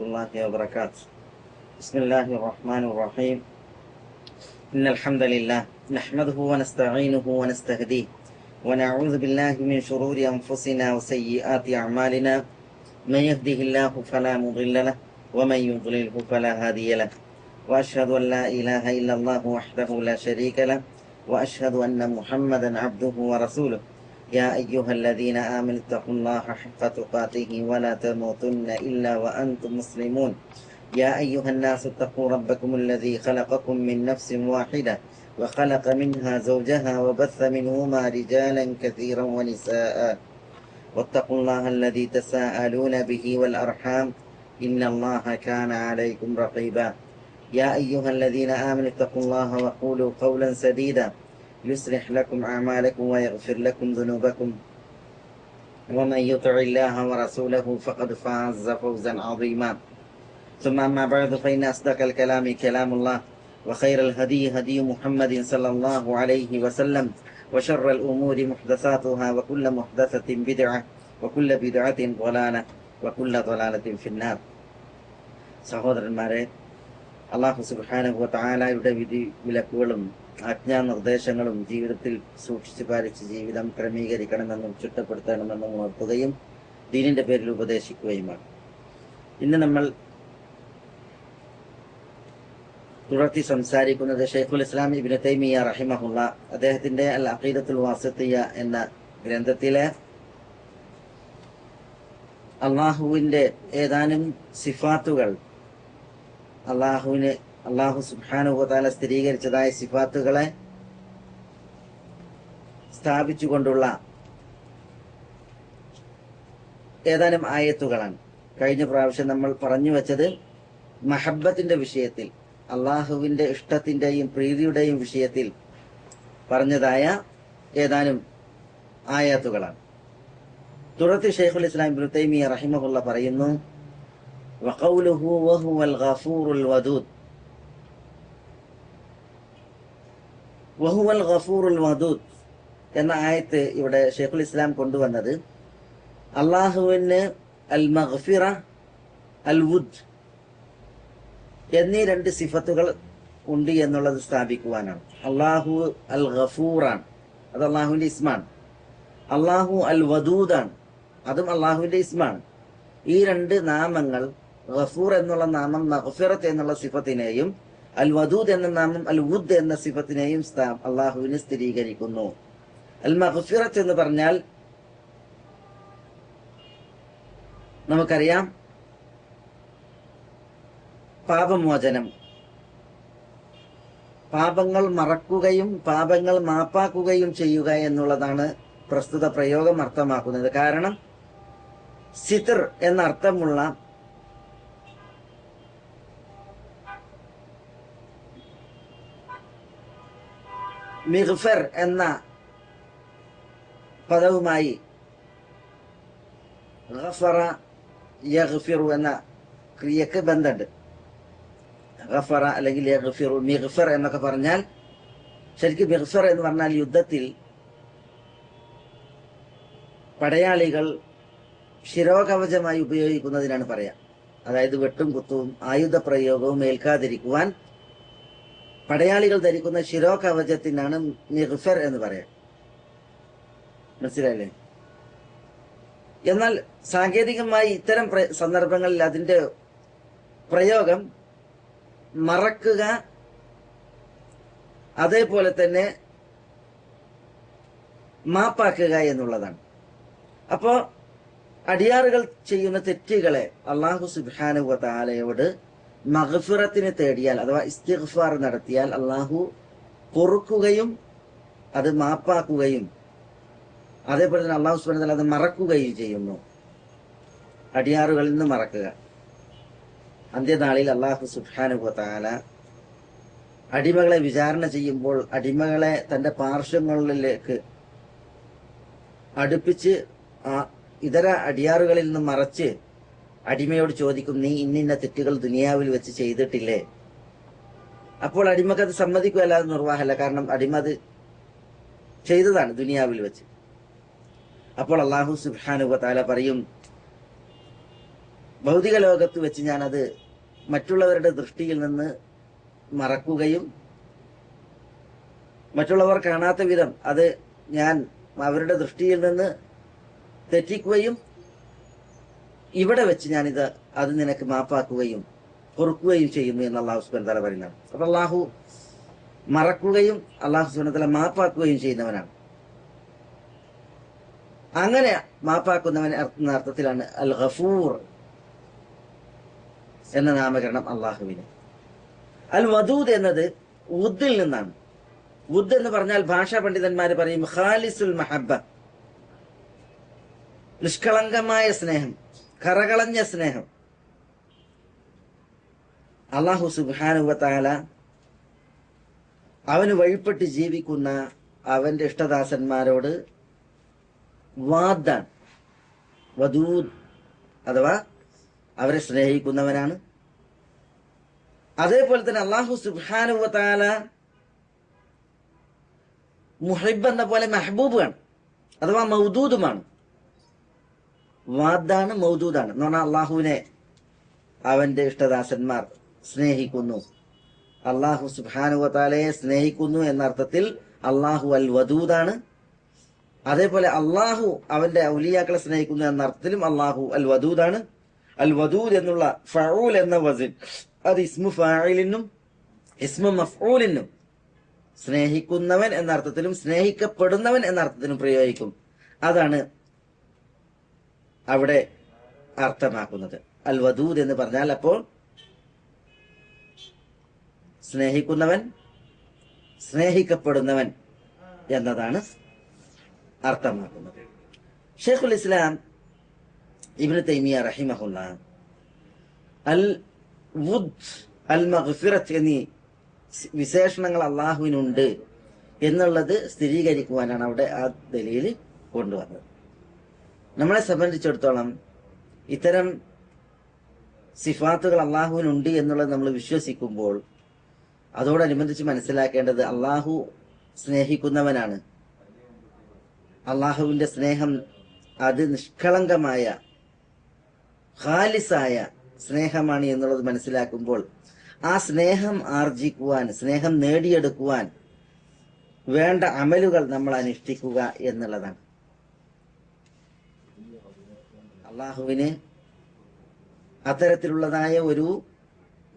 الله وبركاته. بسم الله الرحمن الرحيم. إن الحمد لله نحمده ونستعينه ونستهديه ونعوذ بالله من شرور أنفسنا وسيئات أعمالنا. من يهده الله فلا مضل له ومن يضلله فلا هادي له. وأشهد أن لا إله إلا الله وحده لا شريك له وأشهد أن محمدا عبده ورسوله. يا أيها الذين آمنوا اتقوا الله حق تقاته ولا تموتن إلا وأنتم مسلمون. يا أيها الناس اتقوا ربكم الذي خلقكم من نفس واحدة وخلق منها زوجها وبث منهما رجالا كثيرا ونساء. واتقوا الله الذي تساءلون به والأرحام إن الله كان عليكم رقيبا. يا أيها الذين آمنوا اتقوا الله وقولوا قولا سديدا يصلح لكم أعمالكم ويغفر لكم ذنوبكم ومن يطع الله ورسوله فقد فاز فوزا عظيما. ثم أما بعد فإن أصدق الكلام كلام الله وخير الهدي هدي محمد صلى الله عليه وسلم وشر الأمور محدثاتها وكل محدثة بدعة وكل بدعة ضلالة وكل ضلالة في النار. സഹോദരന്മാരെ, അല്ലാഹു സുബ്ഹാനഹു വ തആലയുടെ വിധി വിലക്കുകളും ആജ്ഞാനിർദ്ദേശങ്ങളും ജീവിതത്തിൽ സൂക്ഷിച്ചു പാലിച്ച് ജീവിതം ക്രമീകരിക്കണമെന്നും ചിട്ടപ്പെടുത്തണമെന്നും ഉണർത്തുകയും ദീനിന്റെ പേരിൽ ഉപദേശിക്കുകയുമാണ്. ഇന്ന് നമ്മൾ തുടർത്തി സംസാരിക്കുന്നത് ഷെയ്ഖുൽ ഇസ്ലാം ഇബ്നു തൈമിയ്യ റഹിമഹുള്ള അദ്ദേഹത്തിന്റെ അൽ അഖീദത്തുൽ വാസിത്തിയ്യ എന്ന ഗ്രന്ഥത്തിലെ അള്ളാഹുവിന്റെ ഏതാനും സിഫാത്തുകൾ, അള്ളാഹു സുബ്ഹാനഹു വ തആല സ്ഥിരീകരിച്ചതായ സിഫാത്തുകളെ സ്ഥാപിച്ചുകൊണ്ടുള്ള ഏതാനും ആയത്തുകളാണ്. കഴിഞ്ഞ പ്രാവശ്യം നമ്മൾ പറഞ്ഞു വച്ചത് മഹബ്ബത്തിന്റെ വിഷയത്തിൽ, അള്ളാഹുവിന്റെ ഇഷ്ടത്തിന്റെയും പ്രീതിയുടെയും വിഷയത്തിൽ പറഞ്ഞതായ ഏതാനും ആയത്തുകളാണ്. തുടർന്ന് ഷെയ്ഖുൽ ഇസ്ലാം ഇബ്നു തൈമിയ്യ റഹിമഹുള്ള പറയുന്നു, വഖൗലുഹു വഹുവൽ ഗഫൂറുൽ വദൂദ്. വഹുവൽ ഗഫൂറുൽ വദൂദ് എന്ന ആയത്ത് ഇവിടെ ഷെയ്ഖുൽ ഇസ്ലാം കൊണ്ടുവന്നത് അള്ളാഹുവിന് അൽ മഗ്ഫിറ, അൽ വുദ് എന്നീ രണ്ട് സിഫത്തുകൾ ഉണ്ട് എന്നുള്ളത് സ്ഥാപിക്കുവാനാണ്. അള്ളാഹു അൽ ഗഫൂറാണ്, അത് അള്ളാഹുവിന്റെ ഇസ്മാണ്. അള്ളാഹു അൽ വദൂദാണ്, അതും അള്ളാഹുവിന്റെ ഇസ്മാണ്. ഈ രണ്ട് നാമങ്ങൾ, ഗഫൂർ എന്നുള്ള നാമം മഗ്ഫിറത്ത് എന്നുള്ള സിഫത്തിനെയും അൽ വദൂദ് എന്ന നാമം അൽ വുദ് എന്ന സിഫത്തിനെയും അള്ളാഹുവിന് സ്ഥിരീകരിക്കുന്നു. അൽ മഗ്ഫിറത്ത് എന്ന് പറഞ്ഞാൽ നമുക്കറിയാം, പാപമോചനം, പാപങ്ങൾ മറക്കുകയും പാപങ്ങൾ മാപ്പാക്കുകയും ചെയ്യുക എന്നുള്ളതാണ് പ്രസ്തുത പ്രയോഗം അർത്ഥമാക്കുന്നത്. കാരണം സിത്ർ എന്നർത്ഥമുള്ള മിഗ്ഫർ എന്ന പദവുമായി ഗഫറ യഗ്ഫിറു എന്ന ക്രിയക്ക് ബന്ധമുണ്ട്. ഗഫറ അല്ലെങ്കിൽ യഗ്ഫിറു, മിഗ്ഫർ എന്നൊക്കെ പറഞ്ഞാൽ, ശരിക്കും മിഗ്ഫർ എന്ന് പറഞ്ഞാൽ യുദ്ധത്തിൽ പടയാളികൾ ശിരോകവചമായി ഉപയോഗിക്കുന്നതിനാണ് പറയാം. അതായത് വെട്ടും കുത്തും ആയുധ പ്രയോഗവും ഏൽക്കാതിരിക്കുവാൻ പടയാളികൾ ധരിക്കുന്ന ശിരോകവചത്തിനാണ് മിഗ്ഫർ എന്ന് പറയാം. മനസ്സിലായില്ലേ? എന്നാൽ സാങ്കേതികമായി ഇത്തരം സന്ദർഭങ്ങളിൽ അതിന്റെ പ്രയോഗം മറക്കുക, അതേപോലെ തന്നെ മാപ്പാക്കുക എന്നുള്ളതാണ്. അപ്പോ അടിയാറുകൾ ചെയ്യുന്ന തെറ്റുകളെ അള്ളാഹു സുബ്ഹാനഹു വ തആലയോട് മഗ്ഫിറത്തിന് തേടിയാൽ, അഥവാ ഇസ്തിഗ്ഫാർ നടത്തിയാൽ അള്ളാഹു പൊറുക്കുകയും അത് മാപ്പാക്കുകയും അതേപോലെ തന്നെ അള്ളാഹു സുബ്ഹാനഹു വ തആല അത് മറക്കുകയും ചെയ്യുന്നു. അടിയാറുകളിൽ നിന്ന് മറക്കുക. അന്ത്യനാളിൽ അള്ളാഹു സുബ്ഹാനഹു വ തആല അടിമകളെ വിചാരണ ചെയ്യുമ്പോൾ അടിമകളെ തന്റെ പാർശ്വങ്ങളിലേക്ക് അടുപ്പിച്ച് ഇതര അടിയാറുകളിൽ നിന്ന് മറച്ച് അടിമയോട് ചോദിക്കും, നീ ഇന്നിന്ന തെറ്റുകൾ ദുനിയാവിൽ വെച്ച് ചെയ്തിട്ടില്ലേ? അപ്പോൾ അടിമക്ക് അത് സമ്മതിക്കുകയല്ലാതെ നിർവാഹമല്ല. കാരണം അടിമ അത് ചെയ്തതാണ് ദുനിയാവിൽ വെച്ച്. അപ്പോൾ അല്ലാഹു സുബ്ഹാനഹു വ തആല പറയും, ഭൗതിക ലോകത്ത് വെച്ച് ഞാനത് മറ്റുള്ളവരുടെ ദൃഷ്ടിയിൽ നിന്ന് മറക്കുകയും മറ്റുള്ളവർ കാണാത്ത വിധം അത് ഞാൻ അവരുടെ ദൃഷ്ടിയിൽ നിന്ന് തെറ്റിക്കുകയും ഇവിടെ വെച്ച് ഞാനിത് അത് നിനക്ക് മാപ്പാക്കുകയും പൊറുക്കുകയും ചെയ്യുന്നു എന്ന് അള്ളാഹു സുബ്ഹാനഹു വ തആല പറയുന്നതാണ്. അപ്പൊ അള്ളാഹു മറക്കുകയും അള്ളാഹു സുബ്ഹാനഹു വ തആല മാപ്പാക്കുകയും ചെയ്യുന്നവനാണ്. അങ്ങനെ മാപ്പാക്കുന്നവൻ എന്ന അർത്ഥത്തിലാണ് അൽ ഗഫൂർ എന്ന നാമകരണം അള്ളാഹുവിന്. അൽ വദൂദ് എന്നത് വുദ്ദിൽ നിന്നാണ്. വുദ് എന്ന് പറഞ്ഞാൽ ഭാഷാ പണ്ഡിതന്മാര് പറയും ഖാലിസുൽ മഹബ്ബ, നിഷ്കളങ്കമായ സ്നേഹം, കറകളഞ്ഞ സ്നേഹം. അള്ളാഹു സുബ്ഹാനഹു വ തആല അവന് വഴിപ്പെട്ട് ജീവിക്കുന്ന അവന്റെ ഇഷ്ടദാസന്മാരോട് വാദാൻ, വദൂദ് അഥവാ അവരെ സ്നേഹിക്കുന്നവനാണ്. അതേപോലെ തന്നെ അള്ളാഹു സുബ്ഹാനഹു വ തആല മുഹിബ് എന്ന പോലെ മെഹബൂബാണ് അഥവാ മൗദൂദുമാണ്. വാദാണ്, മൗദൂദാണ് എന്ന് പറഞ്ഞാൽ അള്ളാഹുവിനെ അവന്റെ ഇഷ്ടദാസന്മാർ സ്നേഹിക്കുന്നു, അള്ളാഹു സുബ്ഹാനഹു വ തആലയെ സ്നേഹിക്കുന്നു എന്ന അർത്ഥത്തിൽ അള്ളാഹു അൽ വദൂദാണ്. അതേപോലെ അള്ളാഹു അവന്റെ ഔലിയാക്കളെ സ്നേഹിക്കുന്നു എന്ന അർത്ഥത്തിലും അള്ളാഹു അൽ വദൂദാണ്. അൽ വദൂദ് എന്നുള്ള ഫഊൽ എന്ന വസിൻ അത് ഇസ്മു ഫാഇലിനും ഇസ്മു മഫ്ഊലിനും സ്നേഹിക്കുന്നവൻ എന്ന അർത്ഥത്തിലും സ്നേഹിക്കപ്പെടുന്നവൻ എന്ന അർത്ഥത്തിലും പ്രയോഗിക്കും. അതാണ് അവിടെ അർത്ഥമാക്കുന്നത്. അൽ വദൂദ് എന്ന് പറഞ്ഞാൽ അപ്പോൾ സ്നേഹിക്കുന്നവൻ, സ്നേഹിക്കപ്പെടുന്നവൻ എന്നതാണ് അർത്ഥമാക്കുന്നത്. ഷെയ്ഖുൽ ഇസ്ലാം ഇബ്നു തൈമിയ റഹിമഹുല്ലാ അൽ വുദ്, അൽ മഗ്ഫിറത്ത് എന്നീ വിശേഷണങ്ങൾ അള്ളാഹുവിനുണ്ട് എന്നുള്ളത് സ്ഥിരീകരിക്കുവാനാണ് അവിടെ ആ ദലീൽ കൊണ്ടുവന്നത്. നമ്മളെ സംബന്ധിച്ചിടത്തോളം ഇത്തരം സിഫാത്തുകൾ അള്ളാഹുവിനുണ്ട് എന്നുള്ളത് നമ്മൾ വിശ്വസിക്കുമ്പോൾ അതോടനുബന്ധിച്ച് മനസ്സിലാക്കേണ്ടത് അള്ളാഹു സ്നേഹിക്കുന്നവനാണ്. അള്ളാഹുവിന്റെ സ്നേഹം അത് നിഷ്കളങ്കമായ ഖാലിസായ സ്നേഹമാണ് എന്നുള്ളത് മനസ്സിലാക്കുമ്പോൾ ആ സ്നേഹം ആർജിക്കുവാൻ, സ്നേഹം നേടിയെടുക്കുവാൻ വേണ്ട അമലുകൾ നമ്മൾ അനുഷ്ഠിക്കുക എന്നുള്ളതാണ്. അള്ളാഹുവിന് അത്തരത്തിലുള്ളതായ ഒരു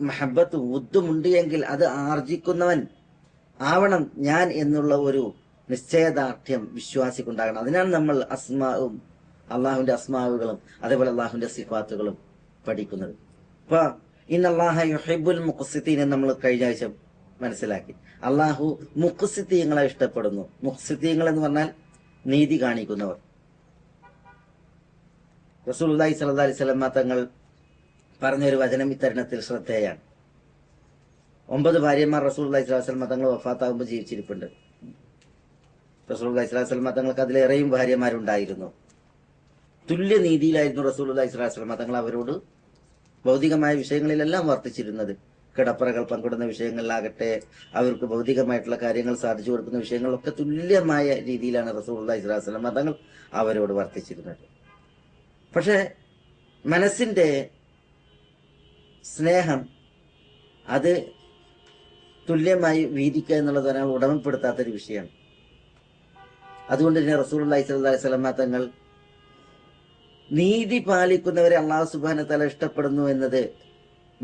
മഹബത്ത് വുദ്ദുമുണ്ട് എങ്കിൽ അത് ആർജിക്കുന്നവൻ ആവണം ഞാൻ എന്നുള്ള ഒരു നിശ്ചയദാർഢ്യം വിശ്വാസിക്കുണ്ടാകണം. അതിനാണ് നമ്മൾ അസ്മാവും അള്ളാഹുവിന്റെ അസ്മാവുകളും അതേപോലെ അള്ളാഹുവിന്റെ സിഫാത്തുകളും പഠിക്കുന്നത്. അപ്പൊ ഇന്നല്ലാഹ യുഹിബ്ബുൽ മുഖ്സിതീൻ എന്ന് നമ്മൾ കഴിഞ്ഞ ആഴ്ച മനസ്സിലാക്കി. അള്ളാഹു മുഖ്സിതീങ്ങളെ ഇഷ്ടപ്പെടുന്നു. മുഖ്സിതീങ്ങൾ എന്ന് പറഞ്ഞാൽ നീതി കാണിക്കുന്നവർ. റസൂലുള്ളാഹി സ്വല്ലല്ലാഹി അലൈഹി വസല്ലം തങ്ങൾ പറഞ്ഞൊരു വചനം ഇത്തരണത്തിൽ ശ്രദ്ധേയാണ്. 9 ഭാര്യമാർ റസൂലുള്ളാഹി സ്വല്ലല്ലാഹി അലൈഹി വസല്ലം തങ്ങൾ വഫാത്താകുമ്പോൾ ജീവിച്ചിരിപ്പുണ്ട്. റസൂലുള്ളാഹി സ്വല്ലല്ലാഹി അലൈഹി വസല്ലം തങ്ങൾക്ക് അതിലേറെയും ഭാര്യമാരുണ്ടായിരുന്നു. തുല്യനീതിയിലായിരുന്നു റസൂലുള്ളാഹി സ്വല്ലല്ലാഹി അലൈഹി വസല്ലം തങ്ങൾ അവരോട് ഭൗതികമായ വിഷയങ്ങളിലെല്ലാം വർത്തിച്ചിരുന്നത്. കിടപ്പറകൾ പങ്കിടുന്ന വിഷയങ്ങളിലാകട്ടെ, അവർക്ക് ഭൗതികമായിട്ടുള്ള കാര്യങ്ങൾ സാധിച്ചു കൊടുക്കുന്ന വിഷയങ്ങളൊക്കെ തുല്യമായ രീതിയിലാണ് റസൂലുള്ളാഹി സ്വല്ലല്ലാഹി അലൈഹി വസല്ലം തങ്ങൾ അവരോട് വർത്തിച്ചിരുന്നത്. പക്ഷെ മനസ്സിന്റെ സ്നേഹം അത് തുല്യമായി വീതിക്കുക എന്നുള്ളത് ഒരാൾ ഉടമപ്പെടുത്താത്തൊരു വിഷയമാണ്. അതുകൊണ്ട് തന്നെ റസൂലുള്ളാഹി സ്വല്ലല്ലാഹി അലൈഹി വസല്ലം തങ്ങൾ നീതി പാലിക്കുന്നവരെ അള്ളാഹു സുബ്ഹാനഹു വ തആല ഇഷ്ടപ്പെടുന്നു എന്നത്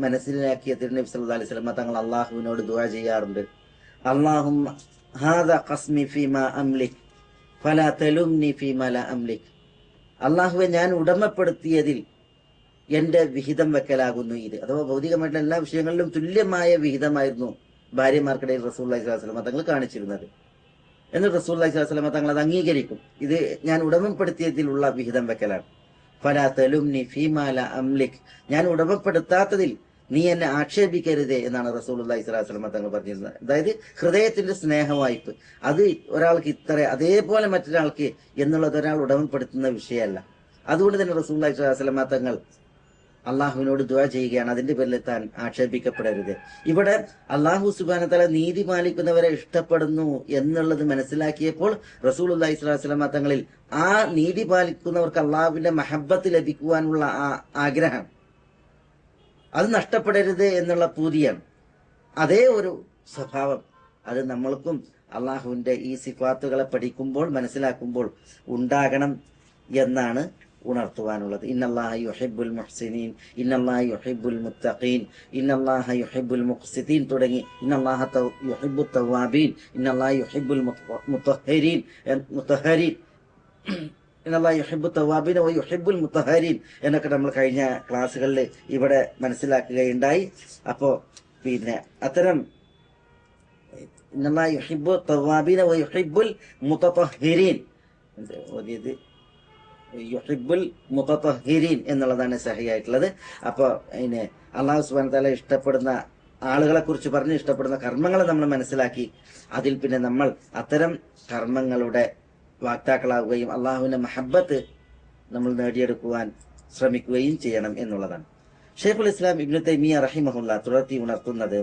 മനസ്സിലാക്കിയ തിരുനബി സല്ലല്ലാഹു അലൈഹി വസല്ലം തങ്ങൾ അള്ളാഹുവിനോട് ദുആ ചെയ്യാറുണ്ട്. അല്ലാഹുമ്മ ഹാദാ ഖസ്മി ഫീമാ അംലിക് ഫലാ തലുംനി ഫീമാ ലാ അംലിക്. അള്ളാഹുവെ ഞാൻ ഉടമപ്പെടുത്തിയതിൽ എന്റെ വിഹിതം വെക്കലാകുന്നു ഇത്. അഥവാ ഭൗതികമായിട്ടുള്ള എല്ലാ വിഷയങ്ങളിലും തുല്യമായ വിഹിതമായിരുന്നു ഭാര്യമാർക്കിടയിൽ റസൂലുള്ളാഹി സ്വല്ലല്ലാഹി അലൈഹി വസല്ലം തങ്ങൾ കാണിച്ചിരുന്നത്. എന്നിട്ട് റസൂലുള്ളാഹി സ്വല്ലല്ലാഹി അലൈഹി വസല്ലം തങ്ങൾ അത് അംഗീകരിക്കും. ഇത് ഞാൻ ഉടമപ്പെടുത്തിയതിലുള്ള വിഹിതം വെക്കലാണ്. ഫലാ തലുംനി ഫീമാ ലാ അംലിക്, ഞാൻ ഉടമപ്പെടുത്താത്തതിൽ നീ എന്നെ ആക്ഷേപിക്കരുതേ എന്നാണ് റസൂലുള്ളാഹി സ്വല്ലല്ലാഹി അലൈഹി വസല്ലം തങ്ങൾ പറഞ്ഞിരുന്നത്. അതായത് ഹൃദയത്തിന്റെ സ്നേഹവായ്പ് അത് ഒരാൾക്ക് ഇത്ര അതേപോലെ മറ്റൊരാൾക്ക് എന്നുള്ളത് ഒരാൾ ഉടമപ്പെടുത്തുന്ന വിഷയമല്ല. അതുകൊണ്ട് തന്നെ റസൂലുള്ളാഹി സ്വല്ലല്ലാഹി അലൈഹി വസല്ലം തങ്ങൾ അള്ളാഹുവിനോട് ദുആ ചെയ്യുകയാണ്, അതിന്റെ പേരിൽ താൻ ആക്ഷേപിക്കപ്പെടരുത്. ഇവിടെ അള്ളാഹു സുബ്ഹാനഹു വ തആല നീതി പാലിക്കുന്നവരെ ഇഷ്ടപ്പെടുന്നു എന്നുള്ളത് മനസ്സിലാക്കിയപ്പോൾ റസൂലുള്ളാഹി സ്വല്ലല്ലാഹി അലൈഹി വസല്ലം തങ്ങളിൽ ആ നീതി പാലിക്കുന്നവർക്ക് അള്ളാഹുവിന്റെ മഹബ്ബത്ത് ലഭിക്കുവാനുള്ള ആ ആഗ്രഹം അത് നഷ്ടപ്പെടരുത് എന്നുള്ള പൂതിയാണ്. അതേ ഒരു സ്വഭാവം അത് നമ്മൾക്കും അള്ളാഹുവിന്റെ ഈ സിഫാത്തുകളെ പഠിക്കുമ്പോൾ മനസ്സിലാക്കുമ്പോൾ ഉണ്ടാകണം എന്നാണ് ഉണർത്തുവാനുള്ളത്. ഇന്നല്ലാഹ യുഹിബ്ബുൽ മുഹ്സിനീൻ, ഇന്നല്ലാഹ യുഹിബ്ബുൽ മുത്തഖീൻ, ഇന്നല്ലാഹ യുഹിബ്ബുൽ മുഖ്സിതീൻ തുടങ്ങി ഇന്നല്ലാഹ യുഹിബ്ബുത് തവ്വാബീൻ, ഇന്നല്ലാഹ യുഹിബ്ബുൽ മുത്തഹ്ഹിരീൻ ഇന്നല്ലാഹ യുഹിബ്ബുത് തവ്വാബീൻ വ യുഹിബ്ബുൽ മുത്തഹ്ഹിരീൻ എന്നൊക്കെ നമ്മൾ കഴിഞ്ഞ ക്ലാസ്സുകളിൽ ഇവിടെ മനസ്സിലാക്കുകയുണ്ടായി. അപ്പോ പിന്നെ അത്തരം ഇന്നല്ലാഹ യുഹിബ്ബുത് തവ്വാബീൻ വ യുഹിബ്ബുൽ മുത്തഹ്ഹിരീൻ യുഹിബ്ബുൽ മുത്തഹ്ഹിരീൻ എന്നുള്ളതാണ് സഹിയായിട്ടുള്ളത്. അപ്പൊ അതിന് അല്ലാഹു സുബ്ഹാനഹു വ തആല ഇഷ്ടപ്പെടുന്ന ആളുകളെ കുറിച്ച് പറഞ്ഞ് ഇഷ്ടപ്പെടുന്ന കർമ്മങ്ങളെ നമ്മൾ മനസ്സിലാക്കി അതിൽ പിന്നെ നമ്മൾ അത്തരം കർമ്മങ്ങളുടെ വാക്താക്കളാവുകയും അള്ളാഹുവിന്റെ മഹബ്ബത്ത് നമ്മൾ നേടിയെടുക്കുവാൻ ശ്രമിക്കുകയും ചെയ്യണം എന്നുള്ളതാണ്. ഷെയ്ഖുൽ ഇസ്ലാം ഇബ്നു തൈമിയ്യ റഹിമഹുല്ലാ തുടർത്തി ഉണർത്തുന്നത്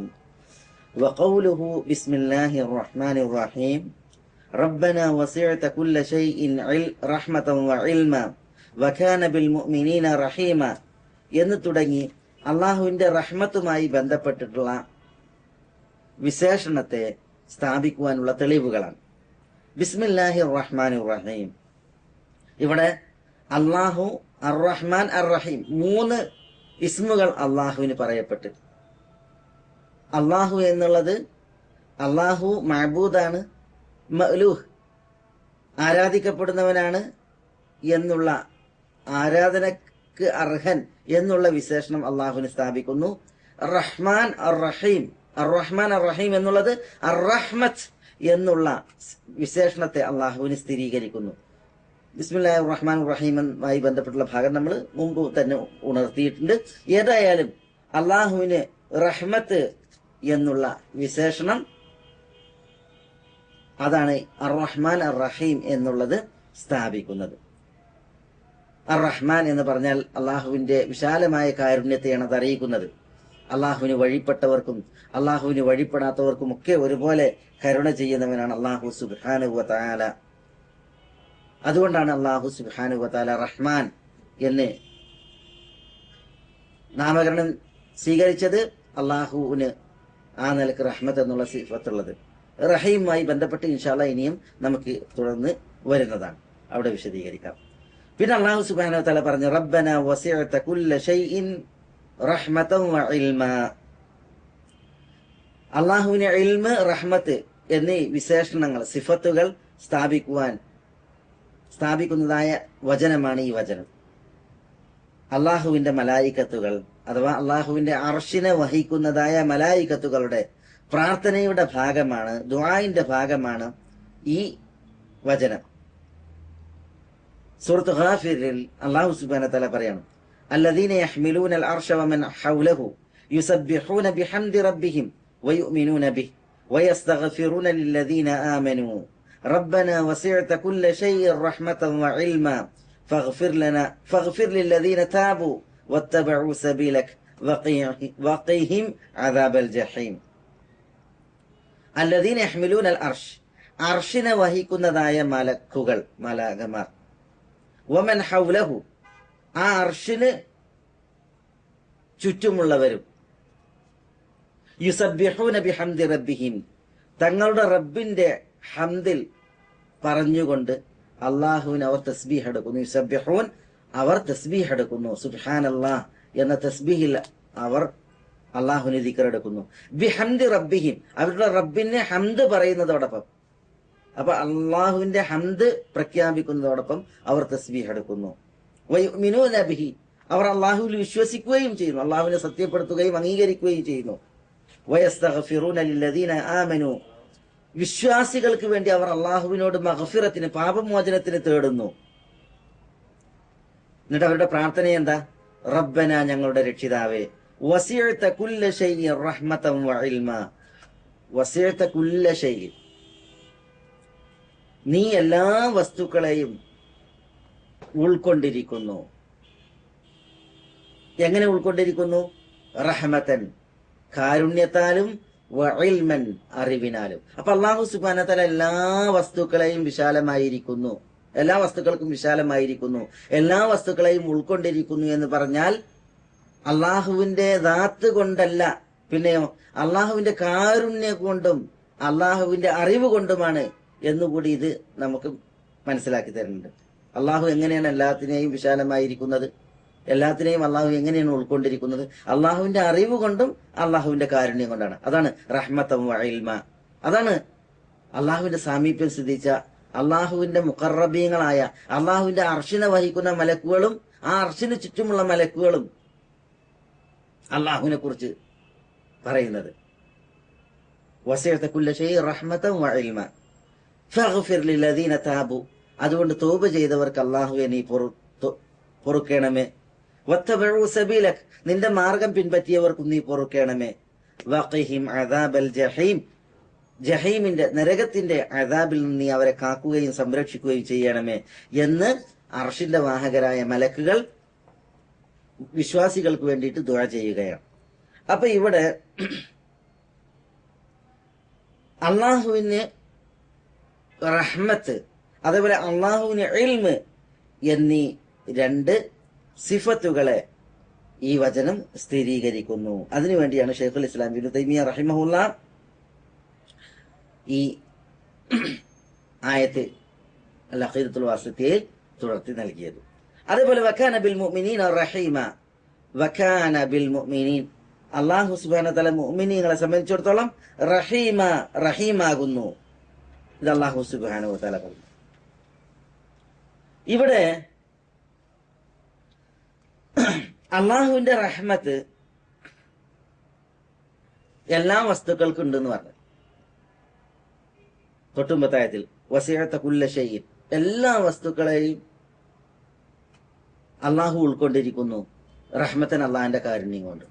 വഖൗലുഹു ബിസ്മില്ലാഹിർ റഹ്മാനിർ റഹീം റബ്ബനാ വസിഅത കുല്ല ഷൈഇൻ റഹ്മതൻ വഇൽമ വകാന ബിൽ മുഅ്മിനീന റഹീമ എന്ന് തുടങ്ങി അള്ളാഹുവിന്റെ റഹ്മത്തുമായി ബന്ധപ്പെട്ടിട്ടുള്ള വിശേഷണത്തെ സ്ഥാപിക്കുവാനുള്ള തെളിവുകളാണ്. ബിസ്മില്ലാഹിർ റഹ്മാനിർ റഹീം, ഇവിടെ അള്ളാഹു അർ റഹ്മാൻ അർ റഹീം 3 ഇസ്മുകൾ അള്ളാഹുവിന് പറയപ്പെട്ട്. അള്ളാഹു എന്നുള്ളത് അള്ളാഹു മഅബൂദാണ്, മഅ്ലൂഹ് ആരാധിക്കപ്പെടുന്നവനാണ് എന്നുള്ള ആരാധനക്ക് അർഹൻ എന്നുള്ള വിശേഷണം അള്ളാഹുവിന് സ്ഥാപിക്കുന്നു. റഹ്മാൻ അർ റഹീം, അർ റഹ്മാൻ അർ റഹീം എന്നുള്ളത് അർ റഹ്മത്ത് എന്നുള്ള വിശേഷണത്തെ അള്ളാഹുവിന് സ്ഥിരീകരിക്കുന്നു. ബിസ്മില്ലാഹിർ റഹ്മാനിർ റഹീമുമായി ബന്ധപ്പെട്ടുള്ള ഭാഗം നമ്മൾ മുമ്പ് തന്നെ ഉണർത്തിയിട്ടുണ്ട്. ഏതായാലും അള്ളാഹുവിന് റഹ്മത്ത് എന്നുള്ള വിശേഷണം അതാണ് അർ റഹ്മാൻ അർ റഹീം എന്നുള്ളത് സ്ഥാപിക്കുന്നത്. അർ റഹ്മാൻ എന്ന് പറഞ്ഞാൽ അള്ളാഹുവിന്റെ വിശാലമായ കാരുണ്യത്തെയാണ് അത് അറിയിക്കുന്നത്. അള്ളാഹുവിന് വഴിപ്പെട്ടവർക്കും അള്ളാഹുവിന് വഴിപ്പെടാത്തവർക്കും ഒക്കെ ഒരുപോലെ കരുണ ചെയ്യുന്നവനാണ് അള്ളാഹു സുബ്ഹാനഹു വ തആല. അതുകൊണ്ടാണ് അള്ളാഹു സുബ്ഹാനഹു വ തആല റഹ്മാൻ എന്ന് നാമകരണം സ്വീകരിച്ചത്. അള്ളാഹുവിന് ആ നിലക്ക് റഹ്മത്ത് എന്നുള്ള സിഫത്തുള്ളത്. റഹീമുമായി ബന്ധപ്പെട്ട് ഇൻഷാ അല്ലാഹ് ഇനിയും നമുക്ക് തുടർന്ന് വരുന്നതാണ്, അവിടെ വിശദീകരിക്കാം. പിന്നെ അള്ളാഹു സുബ്ഹാനഹു വ തആല പറഞ്ഞു റബ്ബനാ വസിഅത കുല്ല ഷൈഇൻ റഹ്മതൻ വ ഇൽമ. അള്ളാഹുവിന് ഇൽമ്, റഹ്മത്ത് എന്നീ വിശേഷണങ്ങൾ സിഫത്തുകൾ സ്ഥാപിക്കുന്നതായ വചനമാണ് ഈ വചനം. അള്ളാഹുവിന്റെ മലായിക്കത്തുകൾ അഥവാ അള്ളാഹുവിന്റെ അർശിനെ വഹിക്കുന്നതായ മലായിക്കത്തുകളുടെ പ്രാർത്ഥനയുടെ ഭാഗമാണ്, ദുആഇന്റെ ഭാഗമാണ് ഈ വചനം. സൂറത്ത് ഗാഫിറിൽ അല്ലാഹു സുബ്ഹാനഹു വ തആല പറയാണ് الذين يحملون العرش ومن حوله يسبحون بحمد ربهم ويؤمنون به ويستغفرون للذين آمنوا ربنا وسعت كل شيء رحمة وعلما فاغفر للذين تابوا واتبعوا سبيلك وقيهم عذاب الجحيم. الذين يحملون العرش, അർശിനെ വഹിക്കുന്നതായ മലക്കുകൾ, മലാകമാർ, വമൻ ഹൗലഹു, ആ അർശിന് ചുറ്റുമുള്ളവരും, യുസബ്ബിഹൂന ബിഹംദി റബ്ബിഹിം, തങ്ങളുടെ റബ്ബിന്റെ ഹംദിൽ പറഞ്ഞുകൊണ്ട് അള്ളാഹുവിന് അവർ തസ്ബീഹ് എടുക്കുന്നു. യുസബ്ബിഹൂൻ, അവർ തസ്ബീഹ് എടുക്കുന്നു. സുബ്ഹാനല്ലാഹ് എന്ന തസ്ബീഹിൽ അവർ അള്ളാഹുവിന് ദിക്ർ എടുക്കുന്നു. ബിഹംദി റബ്ബിഹിം, അവരുടെ റബ്ബിനെ ഹംദ് പറയുന്നതോടൊപ്പം, അപ്പൊ അള്ളാഹുവിന്റെ ഹംദ് പ്രഖ്യാപിക്കുന്നതോടൊപ്പം അവർ തസ്ബീഹ് എടുക്കുന്നു. വയുമിനൂന ബിഹി, അവർ അള്ളാഹുവിൽ വിശ്വസിക്കുകയും ചെയ്യുന്നു, അള്ളാഹുവിനെ സത്യപ്പെടുത്തുകയും അംഗീകരിക്കുകയും ചെയ്യുന്നു. വയസ്തഗ്ഫിറൂന ലില്ലദീന ആമനു, വിശ്വാസികൾക്ക് വേണ്ടി അവർ അള്ളാഹുവിനോട് മഗ്ഫിറത്തിന്, പാപമോചനത്തിന് തേടുന്നു. എന്നിട്ട് അവരുടെ പ്രാർത്ഥന എന്താ? റബ്ബന, ഞങ്ങളുടെ രക്ഷിതാവേ, വസിഅത കുല്ല ഷൈഇൻ റഹ്മതൻ വഇൽമ. വസിഅത കുല്ല ഷൈഇൻ, നീ എല്ലാ വസ്തുക്കളെയും ഉൾക്കൊണ്ടിരിക്കുന്നു. എങ്ങനെ ഉൾക്കൊണ്ടിരിക്കുന്നു? റഹ്മതൻ, കാരുണ്യത്താലും, വഇൽമൻ, അറിവിനാലും. അപ്പൊ അല്ലാഹു സുബ്ഹാനഹു വ തആല എല്ലാ വസ്തുക്കളെയും വിശാലമായിരിക്കുന്നു, എല്ലാ വസ്തുക്കൾക്കും വിശാലമായിരിക്കുന്നു, എല്ലാ വസ്തുക്കളെയും ഉൾക്കൊണ്ടിരിക്കുന്നു എന്ന് പറഞ്ഞാൽ അള്ളാഹുവിന്റെ ദാത്ത് കൊണ്ടല്ല, പിന്നെയോ അള്ളാഹുവിന്റെ കാരുണ്യം കൊണ്ടും അള്ളാഹുവിന്റെ അറിവ് കൊണ്ടുമാണ് എന്നുകൂടി ഇത് നമുക്ക് മനസ്സിലാക്കി തരുന്നുണ്ട്. അള്ളാഹു എങ്ങനെയാണ് എല്ലാത്തിനെയും വിശാലമായിരിക്കുന്നത്, എല്ലാത്തിനെയും അള്ളാഹു എങ്ങനെയാണ് ഉൾക്കൊണ്ടിരിക്കുന്നത്? അള്ളാഹുവിന്റെ അറിവ് കൊണ്ടും അള്ളാഹുവിന്റെ കാരുണ്യം കൊണ്ടാണ്. അതാണ് റഹ്മത്തും വഇൽമ. അതാണ് അള്ളാഹുവിന്റെ സാമീപ്യം സിദ്ധിച്ച അള്ളാഹുവിന്റെ മുഖറബീങ്ങളായ അള്ളാഹുവിന്റെ അർശിനെ വഹിക്കുന്ന മലക്കുകളും ആ അർശിന് ചുറ്റുമുള്ള മലക്കുകളും അള്ളാഹുവിനെ കുറിച്ച് പറയുന്നത്. വസിഅത കുല്ല ശൈഇൻ റഹ്മതൻ വഇൽമ ഫഗ്ഫിർ ലില്ലദീന താബു. അതുകൊണ്ട് തൗബ ചെയ്തവർക്ക് അള്ളാഹുവെ നീ പൊറുക്കണമേ. വത്തബഉ സബീലക്, നിന്റെ മാർഗം പിൻപറ്റിയവർക്കും നീ പൊറുക്കണമേ. വഖിഹിം അദാബൽ ജഹീം, ജഹീമിന്റെ നരകത്തിന്റെ അദാബിൽ നിന്ന് നീ അവരെ കാക്കുകയും സംരക്ഷിക്കുകയും ചെയ്യണമേ എന്ന് അർശിന്റെ വാഹകരായ മലക്കുകൾ വിശ്വാസികൾക്ക് വേണ്ടിയിട്ട് ദുആ ചെയ്യുകയാണ്. അപ്പൊ ഇവിടെ അള്ളാഹുവിന് റഹ്മത്ത്, അതേപോലെ അള്ളാഹുവിന് ഇൽമ് എന്നീ രണ്ട് സിഫത്തുകളെ ഈ വചനം സ്ഥിരീകരിക്കുന്നു. അതിനുവേണ്ടിയാണ് ശൈഖുൽ ഇസ്ലാം ഇബ്നു തൈമിയ്യ റഹിമഹുല്ലാ ഈ ആയത്ത് അൽ അഖീദത്തുൽ വാസിത്തിയയിൽ തുടർത്തി നൽകിയത്. അതേപോലെ വകാന ബിൽ മുഅ്മിനീന റഹീമ, വകാന ബിൽ മുഅ്മിനീൻ, അല്ലാഹു സുബ്ഹാനഹു വ തആല മുഅ്മിനീങ്ങളെ സംബന്ധിച്ചിടത്തോളം റഹീമ, റഹീമാകുന്നു. ഇത് അല്ലാഹു സുബ്ഹാനഹു വ തആല പറഞ്ഞു. ഇവിടെ അള്ളാഹുവിന്റെ റഹ്മത്ത് എല്ലാ വസ്തുക്കൾക്കും ഉണ്ടെന്ന് പറഞ്ഞു. തൊട്ടുമ്പത്തായത്തിൽ വസിഅത കുല്ല ശൈഇൻ, എല്ലാ വസ്തുക്കളെയും അള്ളാഹു ഉൾക്കൊണ്ടിരിക്കുന്നു റഹ്മത്തൻ, അള്ളാഹിന്റെ കാരുണ്യം കൊണ്ട്.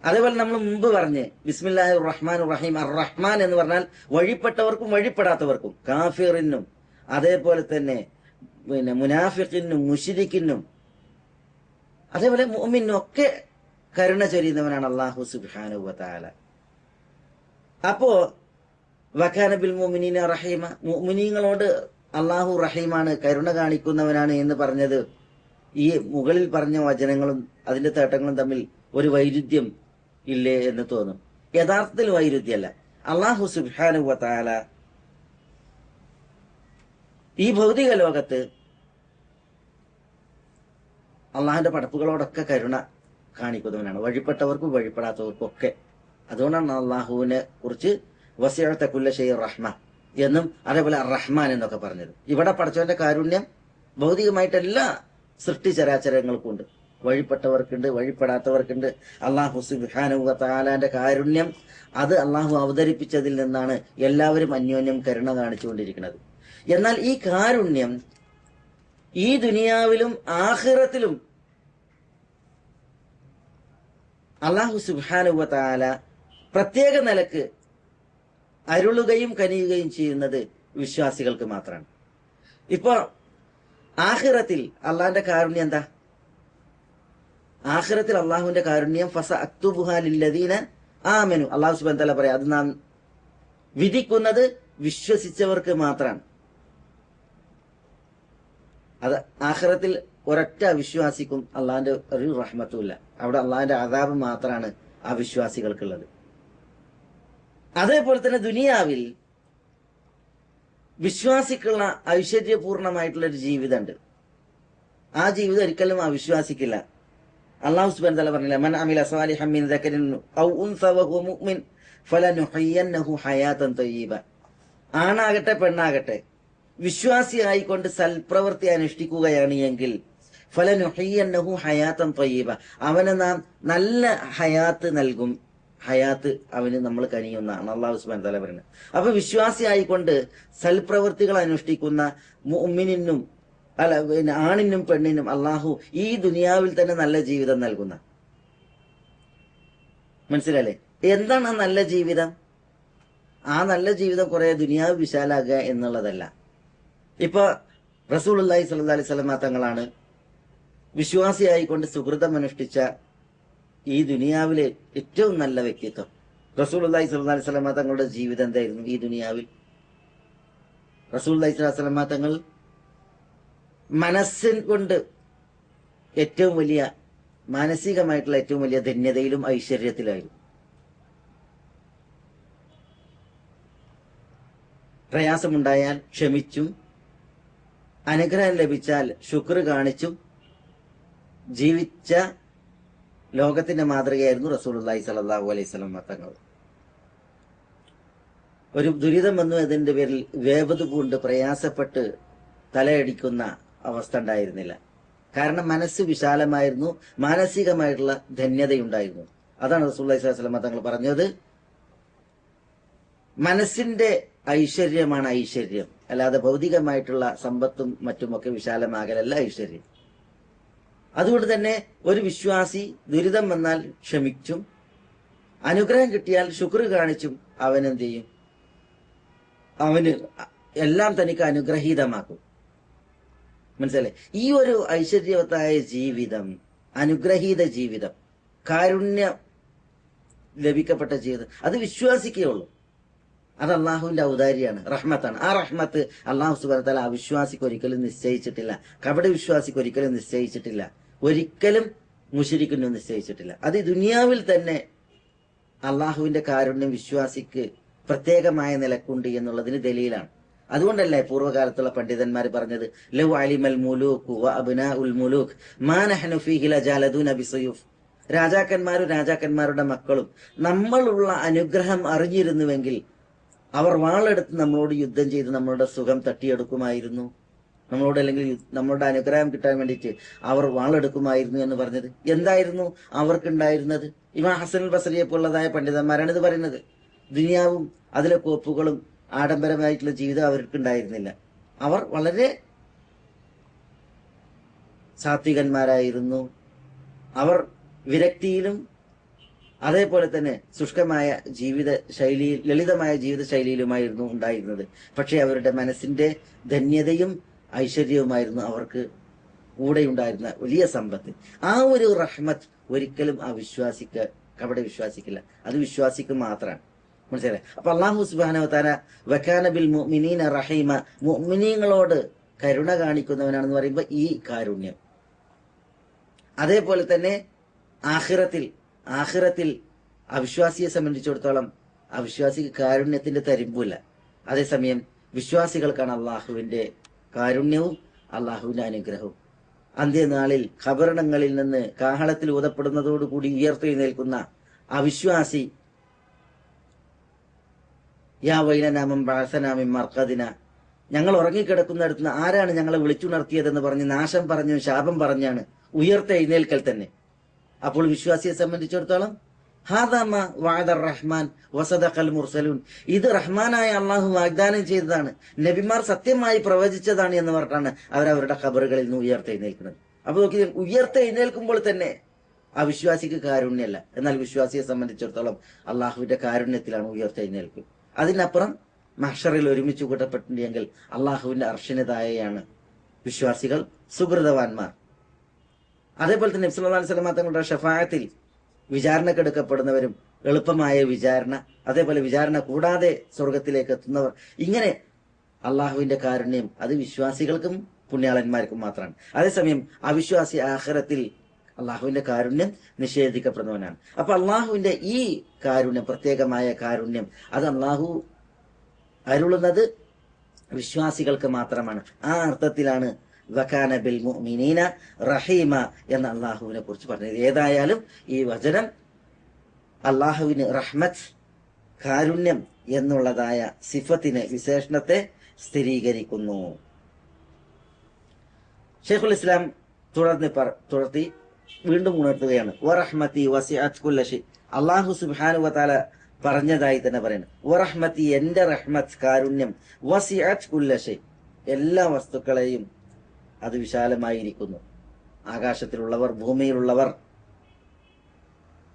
അതേപോലെ നമ്മൾ മുമ്പ് പറഞ്ഞ് ബിസ്മില്ലാഹിർ റഹ്മാനിർ റഹീം, അർ റഹ്മാൻ എന്ന് പറഞ്ഞാൽ വഴിപ്പെട്ടവർക്കും വഴിപ്പെടാത്തവർക്കും, കാഫിറിനും അതേപോലെ തന്നെ മുനാഫിഖിനും മുശ്രിക്കിനും അതേപോലെ മുഅ്മിനും ഒക്കെ കരുണ ചൊരിയുന്നവനാണ് അല്ലാഹു സുബ്ഹാനഹു വ തആല. അപ്പോ വകാന ബിൽ മുഅ്മിനീന റഹീമ, മുഅ്മിനീങ്ങളോട് അല്ലാഹു റഹീമാണ്, കരുണ കാണിക്കുന്നവനാണ് എന്ന് പറഞ്ഞത് ഈ മുകളിൽ പറഞ്ഞ വചനങ്ങളും അതിന്റെ തേട്ടങ്ങളും തമ്മിൽ ഒരു വൈരുദ്ധ്യം ഇല്ലേ എന്ന് തോന്നും. യഥാർത്ഥത്തിൽ വൈരുദ്ധ്യമല്ല. അല്ലാഹു സുബ്ഹാനഹു വ തആല ഈ ഭൗതിക ലോകത്ത് അള്ളാഹിന്റെ പടപ്പുകളോടൊക്കെ കരുണ കാണിക്കുന്നവനാണ്, വഴിപ്പെട്ടവർക്കും വഴിപ്പെടാത്തവർക്കും ഒക്കെ. അതുകൊണ്ടാണ് അള്ളാഹുവിനെ കുറിച്ച് വസിഅത കുല്ല ശൈഇൻ റഹ്മ എന്നും അതേപോലെ റഹ്മാൻ എന്നൊക്കെ പറഞ്ഞത്. ഇവിടെ പടച്ചവന്റെ കാരുണ്യം ഭൗതികമായിട്ട് എല്ലാ സൃഷ്ടിചരാചരങ്ങൾക്കും ഉണ്ട്. വഴിപ്പെട്ടവർക്കുണ്ട്, വഴിപ്പെടാത്തവർക്കുണ്ട്. അള്ളാഹു സുബ്ഹാനഹു വ തആലാന്റെ കാരുണ്യം അത് അള്ളാഹു അവതരിപ്പിച്ചതിൽ നിന്നാണ് എല്ലാവരും അന്യോന്യം കരുണ കാണിച്ചുകൊണ്ടിരിക്കുന്നത്. എന്നാൽ ഈ കാരുണ്യം ഈ ദുനിയാവിലും ആഖിറത്തിലും അല്ലാഹു സുബ്ഹാനഹു വ തആല പ്രത്യേക നിലക്ക് അരുളുകയും കനിയുകയും ചെയ്യുന്നത് വിശ്വാസികൾക്ക് മാത്രമാണ്. ഇപ്പൊ ആഖിറത്തിൽ അള്ളാഹിന്റെ കാരുണ്യം എന്താ? ആഖിറത്തിൽ അള്ളാഹുവിന്റെ കാരുണ്യം ഫസ അക്തുബുഹാ ലില്ലദീന ആമനു, അള്ളാഹു സുബ്ഹാനഹു വ തആല പറയാം, അത് നാം വിധിക്കുന്നത് വിശ്വസിച്ചവർക്ക് മാത്രമാണ്. അത് ആഖിറത്തിൽ ഒരൊറ്റ അവിശ്വാസിക്കും അള്ളാഹിന്റെ ഒരു റഹ്മത്തുമില്ല. അവിടെ അള്ളാഹിന്റെ അദാബ് മാത്രമാണ് ആ വിശ്വാസികൾക്കുള്ളത്. അതേപോലെ തന്നെ ദുനിയാവിൽ വിശ്വാസിക്കുള്ള ഐശ്വര്യപൂർണമായിട്ടുള്ള ഒരു ജീവിതമുണ്ട്. ആ ജീവിതം ഒരിക്കലും അവിശ്വാസിക്കില്ല. അല്ലാഹു സുബ്ഹാനഹു വ തആല പറഞ്ഞില്ല, മൻ അമില സാലിഹൻ മിൻ ദക്കരിൻ ഔ ഉൻസ വഹുവ മുഅ്മിൻ ഫലനുഹയ്യന്നഹു ഹയാതൻ തയ്യിബ. ആണാകട്ടെ പെണ്ണാകട്ടെ വിശ്വാസിയായിക്കൊണ്ട് സൽപ്രവൃത്തി അനുഷ്ഠിക്കുകയാണ് എങ്കിൽ ഫലനുഹയ്യന്നഹു ഹയാതൻ തയ്യിബ, അവന് നാം നല്ല ഹയാത്ത് നൽകും. ഹയാത്ത് അവന് നമ്മൾ കനിയുന്നതാണ് അല്ലാഹു സുബ്ഹാനഹു വ തആല പറയുന്നത്. അപ്പൊ വിശ്വാസിയായിക്കൊണ്ട് സൽപ്രവൃത്തികൾ അനുഷ്ഠിക്കുന്ന മുഅ്മിനിനും ആണിനും പെണ്ണിനും അള്ളാഹു ഈ ദുനിയാവിൽ തന്നെ നല്ല ജീവിതം നൽകുന്ന. മനസ്സിലല്ലേ? എന്താണ് ആ നല്ല ജീവിതം? ആ നല്ല ജീവിതം കുറെ ദുനിയാവ് വിശാലാകുക എന്നുള്ളതല്ല. ഇപ്പൊ റസൂലുള്ളാഹി സ്വല്ലല്ലാഹി അലൈഹി വസല്ലം തങ്ങളാണ് വിശ്വാസിയായിക്കൊണ്ട് സുഹൃതം അനുഷ്ഠിച്ച ഈ ദുനിയാവിലെ ഏറ്റവും നല്ല വ്യക്തിത്വം. റസൂലുള്ളാഹി സ്വല്ലല്ലാഹി അലൈഹി വസല്ലം തങ്ങളുടെ ജീവിതം എന്തായിരുന്നു ഈ ദുനിയാവിൽ? റസൂലുള്ളാഹി സ്വല്ലല്ലാഹി അലൈഹി വസല്ലം തങ്ങൾ മനസ്സിൻ കൊണ്ട് ഏറ്റവും വലിയ മാനസികമായിട്ടുള്ള ഏറ്റവും വലിയ ധന്യതയിലും ഐശ്വര്യത്തിലായിരുന്നു. പ്രയാസമുണ്ടായാൽ ക്ഷമിച്ചും അനുഗ്രഹം ലഭിച്ചാൽ ശുക്ർ കാണിച്ചും ജീവിച്ച ലോകത്തിന്റെ മാതൃകയായിരുന്നു റസൂലുള്ളാഹി സ്വല്ലല്ലാഹു അലൈഹി വസല്ലം തങ്ങൾ. ഒരു ദുരിതം വന്നു അതിന്റെ പേരിൽ വേവത് പൂണ്ട് പ്രയാസപ്പെട്ട് തലയടിക്കുന്ന അവസ്ഥ ഉണ്ടായിരുന്നില്ല. കാരണം മനസ്സ് വിശാലമായിരുന്നു, മാനസികമായിട്ടുള്ള ധന്യതയുണ്ടായിരുന്നു. അതാണ് റസൂലുള്ളാഹി സ്വല്ലല്ലാഹു അലൈഹി വസല്ലം തങ്ങൾ പറഞ്ഞത്, മനസ്സിന്റെ ഐശ്വര്യമാണ് ഐശ്വര്യം, അല്ലാതെ ഭൗതികമായിട്ടുള്ള സമ്പത്തും മറ്റുമൊക്കെ വിശാലമാകലല്ല ഐശ്വര്യം. അതുകൊണ്ട് തന്നെ ഒരു വിശ്വാസി ദുരിതം വന്നാൽ ക്ഷമിച്ചും അനുഗ്രഹം കിട്ടിയാൽ ശുക്ർ കാണിച്ചും അവനെന്ത് ചെയ്യും? അവന് എല്ലാം തനിക്ക് അനുഗ്രഹീതമാക്കും. മനസ്സിലായി? ഈ ഒരു ഐശ്വര്യവത്തായ ജീവിതം, അനുഗ്രഹീത ജീവിതം, കാരുണ്യം ലഭിക്കപ്പെട്ട ജീവിതം, അത് വിശ്വാസിക്കേ അത് അള്ളാഹുവിന്റെ ഔദാര്യാണ്, റഹ്മത്താണ്. ആ റഹ്മത്ത് അള്ളാഹു സുബ്ഹാനഹു വ തആല അവിശ്വാസിക്ക് ഒരിക്കലും നിശ്ചയിച്ചിട്ടില്ല, കപട വിശ്വാസിക്ക് ഒരിക്കലും നിശ്ചയിച്ചിട്ടില്ല, ഒരിക്കലും മുശ്രിക്കിനും നിശ്ചയിച്ചിട്ടില്ല. അത് ദുനിയാവിൽ തന്നെ അള്ളാഹുവിന്റെ കാരുണ്യം വിശ്വാസിക്ക് പ്രത്യേകമായ നിലക്കുണ്ട് എന്നുള്ളതിന് ദലീലാണ്. അതുകൊണ്ടല്ലേ പൂർവ്വകാലത്തുള്ള പണ്ഡിതന്മാർ പറഞ്ഞത്, ലൗ അലിമൽ മുലൂകു വ അബ്നാഉൽ മുലൂക് മാ നഹ്നു ഫീഹി ലജാലദൂന ബിസയൂഫ്. രാജാക്കന്മാരും രാജാക്കന്മാരുടെ മക്കളും നമ്മളുള്ള അനുഗ്രഹം അറിഞ്ഞിരുന്നുവെങ്കിൽ അവർ വാളെടുത്ത് നമ്മളോട് യുദ്ധം ചെയ്ത് നമ്മളുടെ സുഖം തട്ടിയെടുക്കുമായിരുന്നു, നമ്മളോട് അല്ലെങ്കിൽ നമ്മളുടെ അനുഗ്രഹം കിട്ടാൻ വേണ്ടിയിട്ട് അവർ വാളെടുക്കുമായിരുന്നു എന്ന് പറഞ്ഞത്. എന്തായിരുന്നു അവർക്കുണ്ടായിരുന്നത്? ഇമാം ഹസൻ ബസരിയെ പോലുള്ളതായ പണ്ഡിതന്മാരാണ് ഇത് പറയുന്നത്. ദുനിയാവും അതിലെ കോപ്പുകളും ആഡംബരമായിട്ടുള്ള ജീവിതം അവർക്കുണ്ടായിരുന്നില്ല. അവർ വളരെ സാത്വികന്മാരായിരുന്നു. അവർ വിരക്തിയിലും അതേപോലെ തന്നെ ശുഷ്കമായ ജീവിത ശൈലിയിൽ, ലളിതമായ ജീവിത ശൈലിയിലുമായിരുന്നു ഉണ്ടായിരുന്നത്. പക്ഷെ അവരുടെ മനസ്സിന്റെ ധന്യതയും ഐശ്വര്യവുമായിരുന്നു അവർക്ക് കൂടെയുണ്ടായിരുന്ന വലിയ സമ്പത്ത്. ആ ഒരു റഹ്മത്ത് ഒരിക്കലും ആ വിശ്വാസിക്ക്, കപട വിശ്വാസിക്കില്ല, അത് വിശ്വാസിക്ക് മാത്രമാണ്. മനസ്സിലായി? അപ്പൊ അല്ലാഹു സുബ്ഹാനഹു വ തആല വകാന ബിൽ മുഅ്മിനീന റഹീമ, മുഅ്മിനീങ്ങളോട് കരുണ കാണിക്കുന്നവനാണെന്ന് പറയുമ്പോൾ ഈ കാരുണ്യം. അതേപോലെ തന്നെ ആഖിറത്തിൽ അവിശ്വാസിയെ സംബന്ധിച്ചിടത്തോളം അവിശ്വാസിക്ക് കാരുണ്യത്തിന്റെ തരിമ്പില്ല. അതേസമയം വിശ്വാസികൾക്കാണ് അള്ളാഹുവിന്റെ കാരുണ്യവും അള്ളാഹുവിന്റെ അനുഗ്രഹവും. അന്ത്യനാളിൽ ഖബറിടങ്ങളിൽ നിന്ന് കാഹളത്തിൽ ഊതപ്പെടുന്നതോടുകൂടി ഉയർത്തെഴുന്നേൽക്കുന്ന അവിശ്വാസി, യാ വൈലനാ മൻ ബഅസനാ മിൻ മർഖദിന, ഞങ്ങൾ ഉറങ്ങിക്കിടക്കുന്നിടത്ത് ആരാണ് ഞങ്ങളെ വിളിച്ചുണർത്തിയതെന്ന് പറഞ്ഞ് നാശം പറഞ്ഞു, ശാപം പറഞ്ഞാണ് ഉയർത്തെഴുന്നേൽക്കൽ തന്നെ. അപ്പോൾ വിശ്വാസിയെ സംബന്ധിച്ചിടത്തോളം ഹാദാമ വഅദർ റഹ്മാൻ വസദഖൽ മുർസലൂൻ, ഇത് റഹ്മാനായ അള്ളാഹു വാഗ്ദാനം ചെയ്തതാണ്, നബിമാർ സത്യമായി പ്രവചിച്ചതാണ് എന്ന് പറഞ്ഞിട്ടാണ് അവരവരുടെ ഖബറുകളിൽ നിന്ന് ഉയർത്തെഴുന്നേൽക്കുന്നത്. അപ്പൊ നോക്കി, ഉയർത്തെഴുന്നേൽക്കുമ്പോൾ തന്നെ അവിശ്വാസിക്ക് കാരുണ്യമല്ല. എന്നാൽ വിശ്വാസിയെ സംബന്ധിച്ചിടത്തോളം അള്ളാഹുവിന്റെ കാരുണ്യത്തിലാണ് ഉയർത്തെഴുന്നേൽക്കുക. അതിനപ്പുറം മഹ്ശറിൽ ഒരുമിച്ച് കൂട്ടപ്പെട്ടിട്ടുണ്ടെങ്കിൽ അള്ളാഹുവിന്റെ അർശിന് താഴെയാണ് വിശ്വാസികൾ, സുഹൃതവാന്മാർ. അതേപോലെ തന്നെ നബി സല്ലല്ലാഹു അലൈഹി വസല്ലം തങ്ങളുടെ ഷഫാഅത്തിൽ വിചാരണക്കെടുക്കപ്പെടുന്നവരും, എളുപ്പമായ വിചാരണ, അതേപോലെ വിചാരണ കൂടാതെ സ്വർഗത്തിലേക്ക് എത്തുന്നവർ, ഇങ്ങനെ അള്ളാഹുവിന്റെ കാരുണ്യം അത് വിശ്വാസികൾക്കും പുണ്യാളന്മാർക്കും മാത്രമാണ്. അതേസമയം അവിശ്വാസി ആഖിറത്തിൽ അള്ളാഹുവിന്റെ കാരുണ്യം നിഷേധിക്കപ്പെടുന്നവനാണ്. അപ്പൊ അള്ളാഹുവിന്റെ ഈ കാരുണ്യം, പ്രത്യേകമായ കാരുണ്യം, അത് അള്ളാഹു അരുളുന്നത് വിശ്വാസികൾക്ക് മാത്രമാണ്. ആ അർത്ഥത്തിലാണ് വകാന ബിൽ മുഅ്മിനീന റഹീമ എന്ന അള്ളാഹുവിനെ കുറിച്ച് പറഞ്ഞത്. ഏതായാലും ഈ വചനം അള്ളാഹുവിന് റഹ്മത്ത്, കാരുണ്യം എന്നുള്ളതായ സിഫത്തിനെ, വിശേഷണത്തെ സ്ഥിരീകരിക്കുന്നു. ശൈഖുൽ ഇസ്ലാം തുടർത്തി വീണ്ടും ഉണർത്തുകയാണ്, വറഹ്മതി വസിഅത് കുല്ല ഷൈ. അള്ളാഹു സുബ്ഹാനഹു വ തആല പറഞ്ഞതായി തന്നെ പറയുന്നു, വറഹ്മതി, എന്റെ റഹ്മത്ത്, കാരുണ്യം, വസിഅത് കുല്ല ഷൈ, എല്ലാ വസ്തുക്കളെയും അത് വിശാലമായിരിക്കുന്നു. ആകാശത്തിലുള്ളവർ, ഭൂമിയിലുള്ളവർ,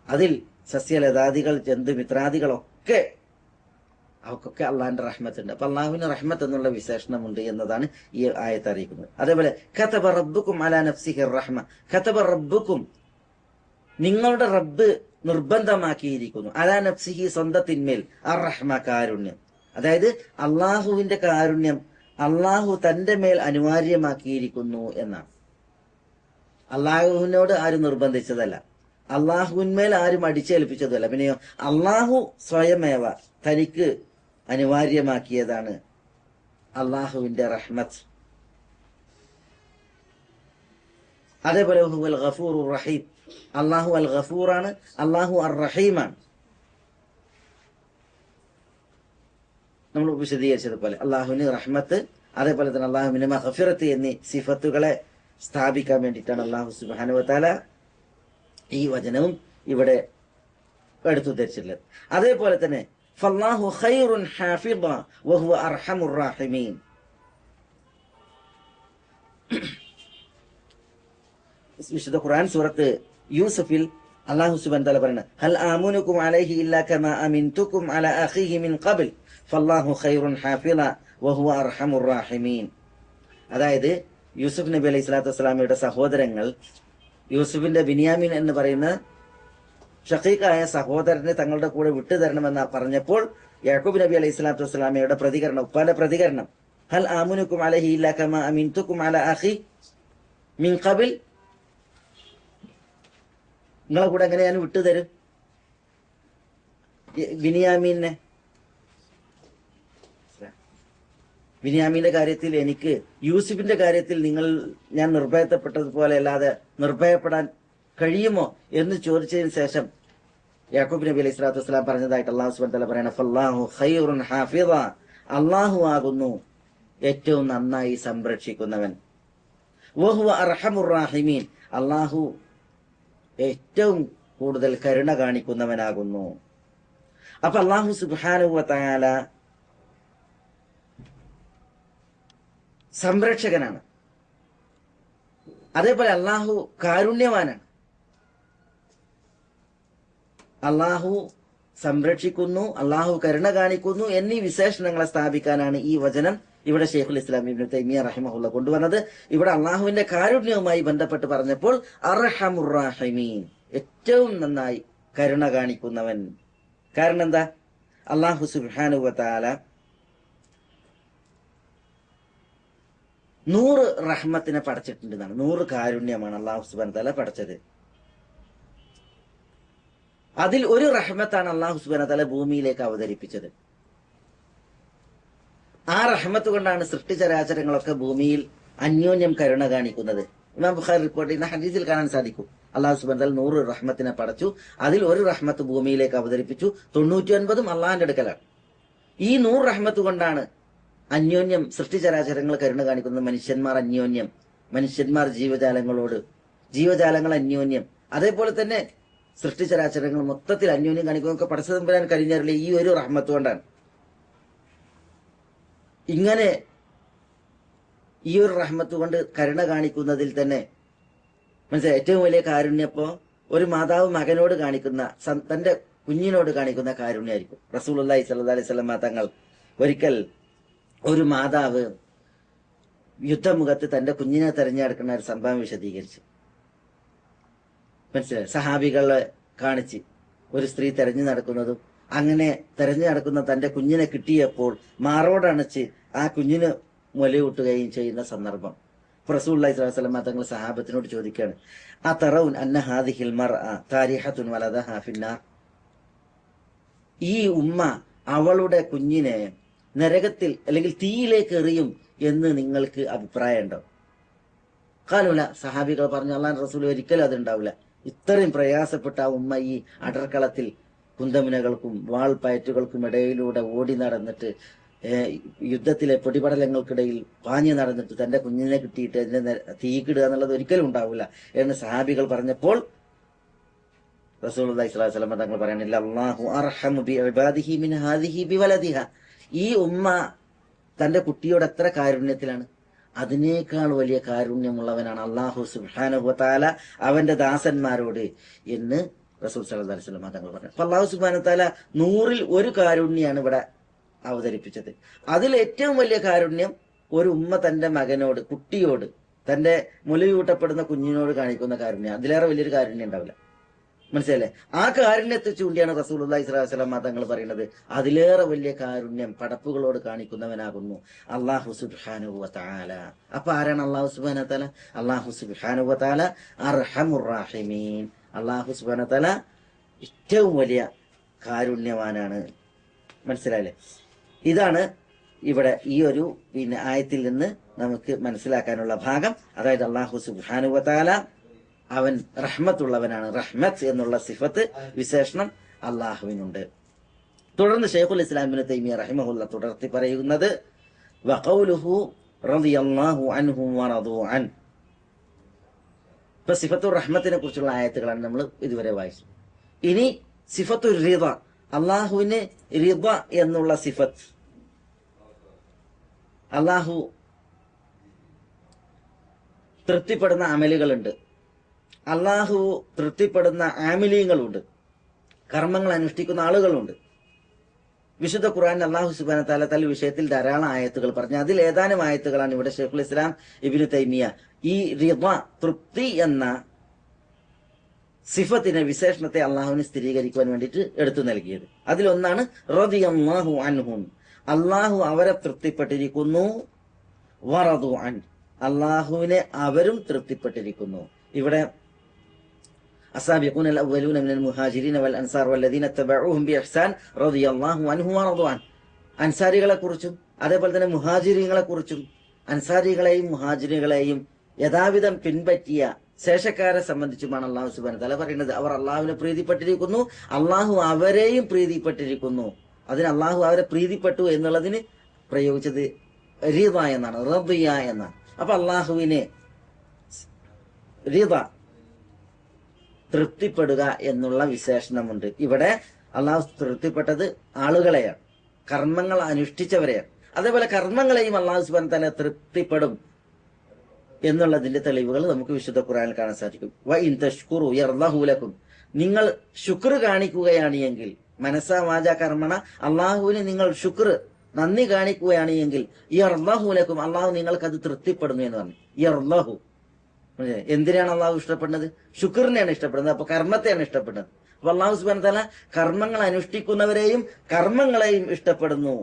അതിൽ സസ്യലതാദികൾ, ജന്തുമിത്രാദികളൊക്കെ, അവക്കൊക്കെ അള്ളാഹിന്റെ റഹ്മത്തുണ്ട്. അപ്പൊ അള്ളാഹുവിന് റഹ്മത്ത് എന്നുള്ള വിശേഷണമുണ്ട് എന്നതാണ് ഈ ആയത്ത് അറിയിക്കുന്നത്. അതേപോലെ കതബ റബ്ബുക്കും അലാ നഫ്സിഹി റഹ്മ, കതബ റബ്ബുക്കും, നിങ്ങളുടെ റബ്ബ് നിർബന്ധമാക്കിയിരിക്കുന്നു, അലാ നഫ്സിഹി, സ്വന്തത്തിന്മേൽ, അർ റഹ്മ, കാരുണ്യം. അതായത് അള്ളാഹുവിന്റെ കാരുണ്യം അള്ളാഹു തന്റെ മേൽ അനിവാര്യമാക്കിയിരിക്കുന്നു എന്നാണ്. അള്ളാഹുവിനോട് ആരും നിർബന്ധിച്ചതല്ല, അള്ളാഹുവിന്മേൽ ആരും അടിച്ചേൽപ്പിച്ചതല്ല. പിന്നെയോ അള്ളാഹു സ്വയമേവ തനിക്ക് അനിവാര്യമാക്കിയതാണ് അള്ളാഹുവിന്റെ റഹ്മത്ത്. അതേപോലെ ഹുവൽ ഗഫൂറുർ റഹീം, അള്ളാഹു അൽ ഗഫൂറാണ്, അള്ളാഹു അർ റഹീമാണ്. നമ്മൾ വിശദീകരിച്ചതുപോലെ അള്ളാഹുവിന് റഹ്മത്ത്, അതേപോലെ തന്നെ അള്ളാഹുവിന് മഗ്ഫിറത്ത് എന്നീ സിഫത്തുകളെ സ്ഥാപിക്കാൻ വേണ്ടിയിട്ടാണ് അള്ളാഹു സുബ്ഹാനഹു വ തആല ഈ വചനവും ഇവിടെ എടുത്തു ധരിച്ചിട്ടുള്ളത്. അതേപോലെ തന്നെ ഫല്ലാഹു ഖൈറുൻ ഹാഫിള വഹുവ അർഹമുർ റാഹിമീൻ. വിശുദ്ധ ഖുർആൻ സൂറത്ത് യൂസഫിൽ അല്ലാഹു സുബ്ഹാനഹു വ തആല പറയുന്നത് ഹൽ ആമുനുകും അലൈഹി ഇല്ലാ കമാ അമിൻതുകും അലാ അഖീഹി മിൻ ഖബൽ ഫല്ലാഹു ഖൈറുൻ ഹാഫിള വഹുവ അർഹമുർ റാഹിമീൻ. അതായത് യൂസുഫ് നബി അലൈഹി സ്വലാത്തു വസ്സലാമയുടെ സഹോദരങ്ങൾ യൂസുഫിന്റെ ബിനിയാമിൻ എന്ന് പറയുന്ന ഷഖീഖായ സഹോദരനെ തങ്ങളുടെ കൂടെ വിട്ടുതരണമെന്ന് പറഞ്ഞപ്പോൾ യാക്കൂബ് നബി അലൈഹി സ്വലാത്തു വസ്സലാമയുടെ പ്രതികരണം, ഉപ്പാന്റെ പ്രതികരണം, ഹൽ ആമുനുകും അലൈഹി ഇല്ലാ കമാ അമിൻതുകും അലാ അഖീ മിൻ ഖബൽ, നിങ്ങളെ കൂടെ എങ്ങനെ ഞാൻ വിട്ടുതരും ബിനിയാമീനെ? ബിനിയാമീന്റെ കാര്യത്തിൽ എനിക്ക് യൂസുഫിന്റെ കാര്യത്തിൽ ഞാൻ നിർഭയപ്പെട്ടതുപോലെ അല്ലാതെ നിർഭയപ്പെടാൻ കഴിയുമോ എന്ന് ചോദിച്ചതിന് ശേഷം യാക്കൂബ് നബി അലൈഹി സ്വലാത്തു വസ്സലാം പറഞ്ഞതായിട്ട് അല്ലാഹു സുബ്ഹാനഹു വ തആല പറയണം ഫല്ലാഹു ഖൈറുൻ ഹാഫിള, അല്ലാഹു ആകുന്നു ഏറ്റവും നന്നായി സംരക്ഷിക്കുന്നവൻ, വഹുവ അർഹമുർ റാഹിമീൻ, അല്ലാഹു ഏറ്റവും കൂടുതൽ കരുണ കാണിക്കുന്നവനാകുന്നു. അപ്പൊ അല്ലാഹു സുബ്ഹാനഹു വ തആല സംരക്ഷകനാണ്. അതേപോലെ അള്ളാഹു കാരുണ്യവാനാണ്. അള്ളാഹു സംരക്ഷിക്കുന്നു, അള്ളാഹു കരുണ കാണിക്കുന്നു എന്നീ വിശേഷണങ്ങളെ സ്ഥാപിക്കാനാണ് ഈ വചനം ഇവിടെ ശൈഖുൽ ഇസ്ലാം ഇബ്നു തൈമിയ്യ റഹിമഹുല്ലാഹ് കൊണ്ടുവന്നത്. ഇവിടെ അള്ളാഹുവിന്റെ കാരുണ്യവുമായി ബന്ധപ്പെട്ട് പറഞ്ഞപ്പോൾ അർഹമുർ റഹീമീൻ, ഏറ്റവും നന്നായി കരുണ കാണിക്കുന്നവൻ. കാരണം എന്താ? അള്ളാഹു സുബ്ഹാനഹു വ തആല 100 റഹ്മത്തിനെ പടച്ചിട്ടുണ്ടെന്നാണ്. 100 കാരുണ്യമാണ് അള്ളാഹു സുബ്ഹാനഹു വ തആല പടച്ചത്. അതിൽ ഒരു റഹ്മത്താണ് അള്ളാഹു സുബ്ഹാനഹു വ തആല ഭൂമിയിലേക്ക് അവതരിപ്പിച്ചത്. ആ റഹ്മത്ത് കൊണ്ടാണ് സൃഷ്ടിചരാചരങ്ങളൊക്കെ ഭൂമിയിൽ അന്യോന്യം കരുണ കാണിക്കുന്നത്. ഇമാം ബുഖാരി റിപ്പോർട്ട് ചെയ്യുന്ന ഹദീസിൽ കാണാൻ സാധിക്കും, അള്ളാഹു സുബ്ഹാനഹു വ തആല 100 റഹ്മത്തിനെ പടച്ചു, അതിൽ ഒരു റഹ്മത്ത് ഭൂമിയിലേക്ക് അവതരിപ്പിച്ചു, 99 അള്ളാഹിന്റെ അടുക്കലാണ്. ഈ 100 റഹ്മത്ത് കൊണ്ടാണ് അന്യോന്യം സൃഷ്ടിചരാചരങ്ങൾ കരുണ കാണിക്കുന്നത്. മനുഷ്യന്മാർ അന്യോന്യം, മനുഷ്യന്മാർ ജീവജാലങ്ങളോട്, ജീവജാലങ്ങൾ അന്യോന്യം, അതേപോലെ തന്നെ സൃഷ്ടിചരാചരങ്ങൾ മൊത്തത്തിൽ അന്യോന്യം കാണിക്കുന്നതൊക്കെ പടച്ചതമ്പുരാൻ കഴിഞ്ഞറിയില്ല ഈ ഒരു റഹ്മത്ത് കൊണ്ടാണ്. ഇങ്ങനെ ഈ ഒരു റഹ്മത്ത് കൊണ്ട് കരുണ കാണിക്കുന്നതിൽ തന്നെ മനസ്സിലായി ഏറ്റവും വലിയ കാരുണ്യപ്പോ ഒരു മാതാവ് മകനോട് കാണിക്കുന്ന, തന്റെ കുഞ്ഞിനോട് കാണിക്കുന്ന കാരുണ്യമായിരിക്കും. റസൂലുള്ളാഹി സ്വല്ലല്ലാഹി അലൈഹി വസല്ലം തങ്ങൾ ഒരിക്കൽ ഒരു മാതാവ് യുദ്ധമുഖത്ത് തന്റെ കുഞ്ഞിനെ തെരഞ്ഞെടുക്കുന്ന ഒരു സംഭവം വിശദീകരിച്ചു. മനസ്സിലായി? സഹാബികളെ കാണിച്ച് ഒരു സ്ത്രീ തെരഞ്ഞു നടക്കുന്നതും അങ്ങനെ തെരഞ്ഞു നടക്കുന്ന തന്റെ കുഞ്ഞിനെ കിട്ടിയപ്പോൾ മാറോടണച്ച് ആ കുഞ്ഞിന് മുലയൂട്ടുകയും ചെയ്യുന്ന സന്ദർഭം. റസൂലുള്ളാഹി സ്വല്ലല്ലാഹി അലൈഹി വസല്ലം തങ്ങൾ സഹാബത്തിനോട് ചോദിക്കുകയാണ്, അതറൗൻ അന്ന ഹാദിഹിൽ മർഅ താരിഹത്തുൻ വലദഹാ ഫിന്നാർ, ഈ ഉമ്മ അവളുടെ കുഞ്ഞിനെ നരകത്തിൽ അല്ലെങ്കിൽ തീയിലേക്ക് എറിയും എന്ന് നിങ്ങൾക്ക് അഭിപ്രായമുണ്ടോ? ഖാലുല, സഹാബികൾ പറഞ്ഞു, അല്ലാഹുവിന്റെ റസൂൽ ഒരിക്കലും അതുണ്ടാവില്ല. ഇത്രയും പ്രയാസപ്പെട്ട ആ ഉമ്മ ഈ അടർക്കളത്തിൽ കുന്തമുനകൾക്കും വാൾപ്പയറ്റുകൾക്കും ഇടയിലൂടെ ഓടി നടന്നിട്ട് യുദ്ധത്തിലെ പൊടിപടലങ്ങൾക്കിടയിൽ പാഞ്ഞു നടന്നിട്ട് തന്റെ കുഞ്ഞിനെ കിട്ടിയിട്ട് അതിനെ തീക്കിടുക എന്നുള്ളത് ഒരിക്കലും ഉണ്ടാവില്ല എന്ന് സഹാബികൾ പറഞ്ഞപ്പോൾ റസൂലുള്ളാഹി സ്വല്ലല്ലാഹു അലൈഹി വസല്ലം തങ്ങൾ പറയുന്നില്ല, അല്ലാഹു അർഹമു ബിഇബാദിഹി മിൻ ഹാദിഹി ബിവലദിഹ, ഈ ഉമ്മ തന്റെ കുട്ടിയോട് എത്ര കാരുണ്യത്തിലാണ്, അതിനേക്കാൾ വലിയ കാരുണ്യമുള്ളവനാണ് അല്ലാഹു സുബ്ഹാനഹു വ തആല അവന്റെ ദാസന്മാരോട് എന്ന് റസൂൽ സല്ലല്ലാഹു അലൈഹി വസല്ലം തങ്ങൾ പറഞ്ഞു. അപ്പൊ അല്ലാഹു സുബ്ഹാനഹു വ തആല 100ൽ ഒരു കാരുണ്യാണ് ഇവിടെ അവതരിപ്പിച്ചത്. അതിൽ ഏറ്റവും വലിയ കാരുണ്യം ഒരു ഉമ്മ തന്റെ മകനോട്, കുട്ടിയോട്, തന്റെ മുലയൂട്ടപ്പെടുന്ന കുഞ്ഞിനോട് കാണിക്കുന്ന കാരുണ്യം. അതിലേറെ വലിയൊരു കാരുണ്യം ഉണ്ടാവില്ല. മനസ്സിലല്ലേ? ആ കാരുണ്യത്തെ ചൂണ്ടിയാണ് റസൂലുള്ളാഹി സ്വല്ലല്ലാഹു അലൈഹി വസല്ലം തങ്ങൾ പറയുന്നത്, അതിലേറെ വലിയ കാരുണ്യം പടപ്പുകളോട് കാണിക്കുന്നവനാകുന്നു അല്ലാഹു സുബ്ഹാനഹു വ തആല. അപ്പൊ ആരാണ് അല്ലാഹു സുബ്ഹാനഹു വ തആല? അല്ലാഹു സുബ്ഹാനഹു വ തആല അർഹമുർ റാഹിമീൻ. അല്ലാഹു സുബ്ഹാനഹു വ തആല ഏറ്റവും വലിയ കാരുണ്യവാനാണ്. മനസ്സിലായില്ലേ? ഇതാണ് ഇവിടെ ഈ ഒരു ആയത്തിൽ നിന്ന് നമുക്ക് മനസ്സിലാക്കാനുള്ള ഭാഗം. അതായത് അല്ലാഹു സുബ്ഹാനഹു വ തആല അവൻ റഹ്മത്തുള്ളവനാണ്. റഹ്മത്ത് എന്നുള്ള സിഫത്ത് വിശേഷണം അള്ളാഹുവിനുണ്ട്. തുടർന്ന് ശൈഖുൽ ഇസ്ലാം ഇബ്നു തൈമിയ്യ റഹിമഹുല്ല തുടർത്തി പറയുന്നത് വഖൗലുഹു റളിയല്ലാഹു അൻഹു വറദു അൻ. ഇപ്പൊ സിഫത്തുർ റഹ്മത്തിനെ കുറിച്ചുള്ള ആയത്തുകളാണ് നമ്മൾ ഇതുവരെ വായിച്ചത്. ഇനി സിഫത്തുർ റിദ, അള്ളാഹുവിന് റിദ എന്നുള്ള സിഫത്ത്. അള്ളാഹു തൃപ്തിപ്പെടുന്ന അമലുകളുണ്ട്, അള്ളാഹു തൃപ്തിപ്പെടുന്ന ആമിലീങ്ങളുണ്ട്, കർമ്മങ്ങൾ അനുഷ്ഠിക്കുന്ന ആളുകളുണ്ട്. വിശുദ്ധ ഖുർആൻ അല്ലാഹു സുബ്ഹാനഹു വ തആല വിഷയത്തിൽ ധാരാളം ആയത്തുകൾ പറഞ്ഞു. അതിൽ ഏതാനും ആയത്തുകളാണ് ഇവിടെ ശൈഖുൽ ഇസ്ലാം ഇബ്നു തൈമിയ്യ ഈ റിദ, തൃപ്തി എന്ന സിഫത്തിനെ, വിശേഷണത്തെ അള്ളാഹുവിനെ സ്ഥിരീകരിക്കുവാൻ വേണ്ടിയിട്ട് എടുത്തു നൽകിയത്. അതിലൊന്നാണ് റളിയല്ലാഹു അൻഹും, അള്ളാഹു അവരെ തൃപ്തിപ്പെട്ടിരിക്കുന്നു, വറദു അൻ, അള്ളാഹുവിനെ അവരും തൃപ്തിപ്പെട്ടിരിക്കുന്നു. ഇവിടെ السابقون الأولون من المهاجرين والأنصار والذين اتبعوهم بإحسان رضي الله عنهم ورضوا عنه. അൻസാരികളെ കുറിച്ചും അതേപോലെ തന്നെ മുഹാജിരികളെ കുറിച്ചും, അൻസാരികളെയും മുഹാജിരികളെയും യഥാവിധം പിൻപറ്റിയ ശേഷക്കാരെ സംബന്ധിച്ചുമാണ് അള്ളാഹു സുബ്ഹാനഹു വ തആല പറയുന്നത്. അവർ അള്ളാഹുവിനെ പ്രീതിപ്പെട്ടിരിക്കുന്നു, അള്ളാഹു അവരെയും പ്രീതിപ്പെട്ടിരിക്കുന്നു. അതിന് അള്ളാഹു അവരെ പ്രീതിപ്പെട്ടു എന്നുള്ളതിന് പ്രയോഗിച്ചത് റിദ എന്നാണ്, റദിയ എന്നാണ്. അപ്പൊ അള്ളാഹുവിനെ റിദ, തൃപ്തിപ്പെടുക എന്നുള്ള വിശേഷണമുണ്ട്. ഇവിടെ അള്ളാഹു തൃപ്തിപ്പെട്ടത് ആളുകളെയാണ്, കർമ്മങ്ങൾ അനുഷ്ഠിച്ചവരെയാണ്. അതേപോലെ കർമ്മങ്ങളെയും അള്ളാഹു സുബ്ഹാനഹു വ തആല തൃപ്തിപ്പെടും എന്നുള്ളതിന്റെ തെളിവുകൾ നമുക്ക് വിശുദ്ധ ഖുർആനിൽ കാണാൻ സാധിക്കും. വ ഇൻ തഷ്കുറു യർളഹു ലക്കും, നിങ്ങൾ ശുക്ർ കാണിക്കുകയാണ് എങ്കിൽ, മനസ്സാ വാച കർമ്മണ അള്ളാഹുവിന് നിങ്ങൾ ശുക്ർ, നന്ദി കാണിക്കുകയാണ് എങ്കിൽ, യർളഹു ലക്കും, അള്ളാഹു നിങ്ങൾക്കത് തൃപ്തിപ്പെടുന്നു എന്ന് പറഞ്ഞു. യർളഹു, എന്തിനാണ് അള്ളാഹു ഇഷ്ടപ്പെടുന്നത്? ശുക്റിനെയാണ് ഇഷ്ടപ്പെടുന്നത്. അപ്പൊ കർമ്മത്തെയാണ് ഇഷ്ടപ്പെടുന്നത്. അപ്പൊ അള്ളാഹു സുബ്ഹാനഹു വ തആല കർമ്മങ്ങൾ അനുഷ്ഠിക്കുന്നവരെയും കർമ്മങ്ങളെയും ഇഷ്ടപ്പെടുന്നു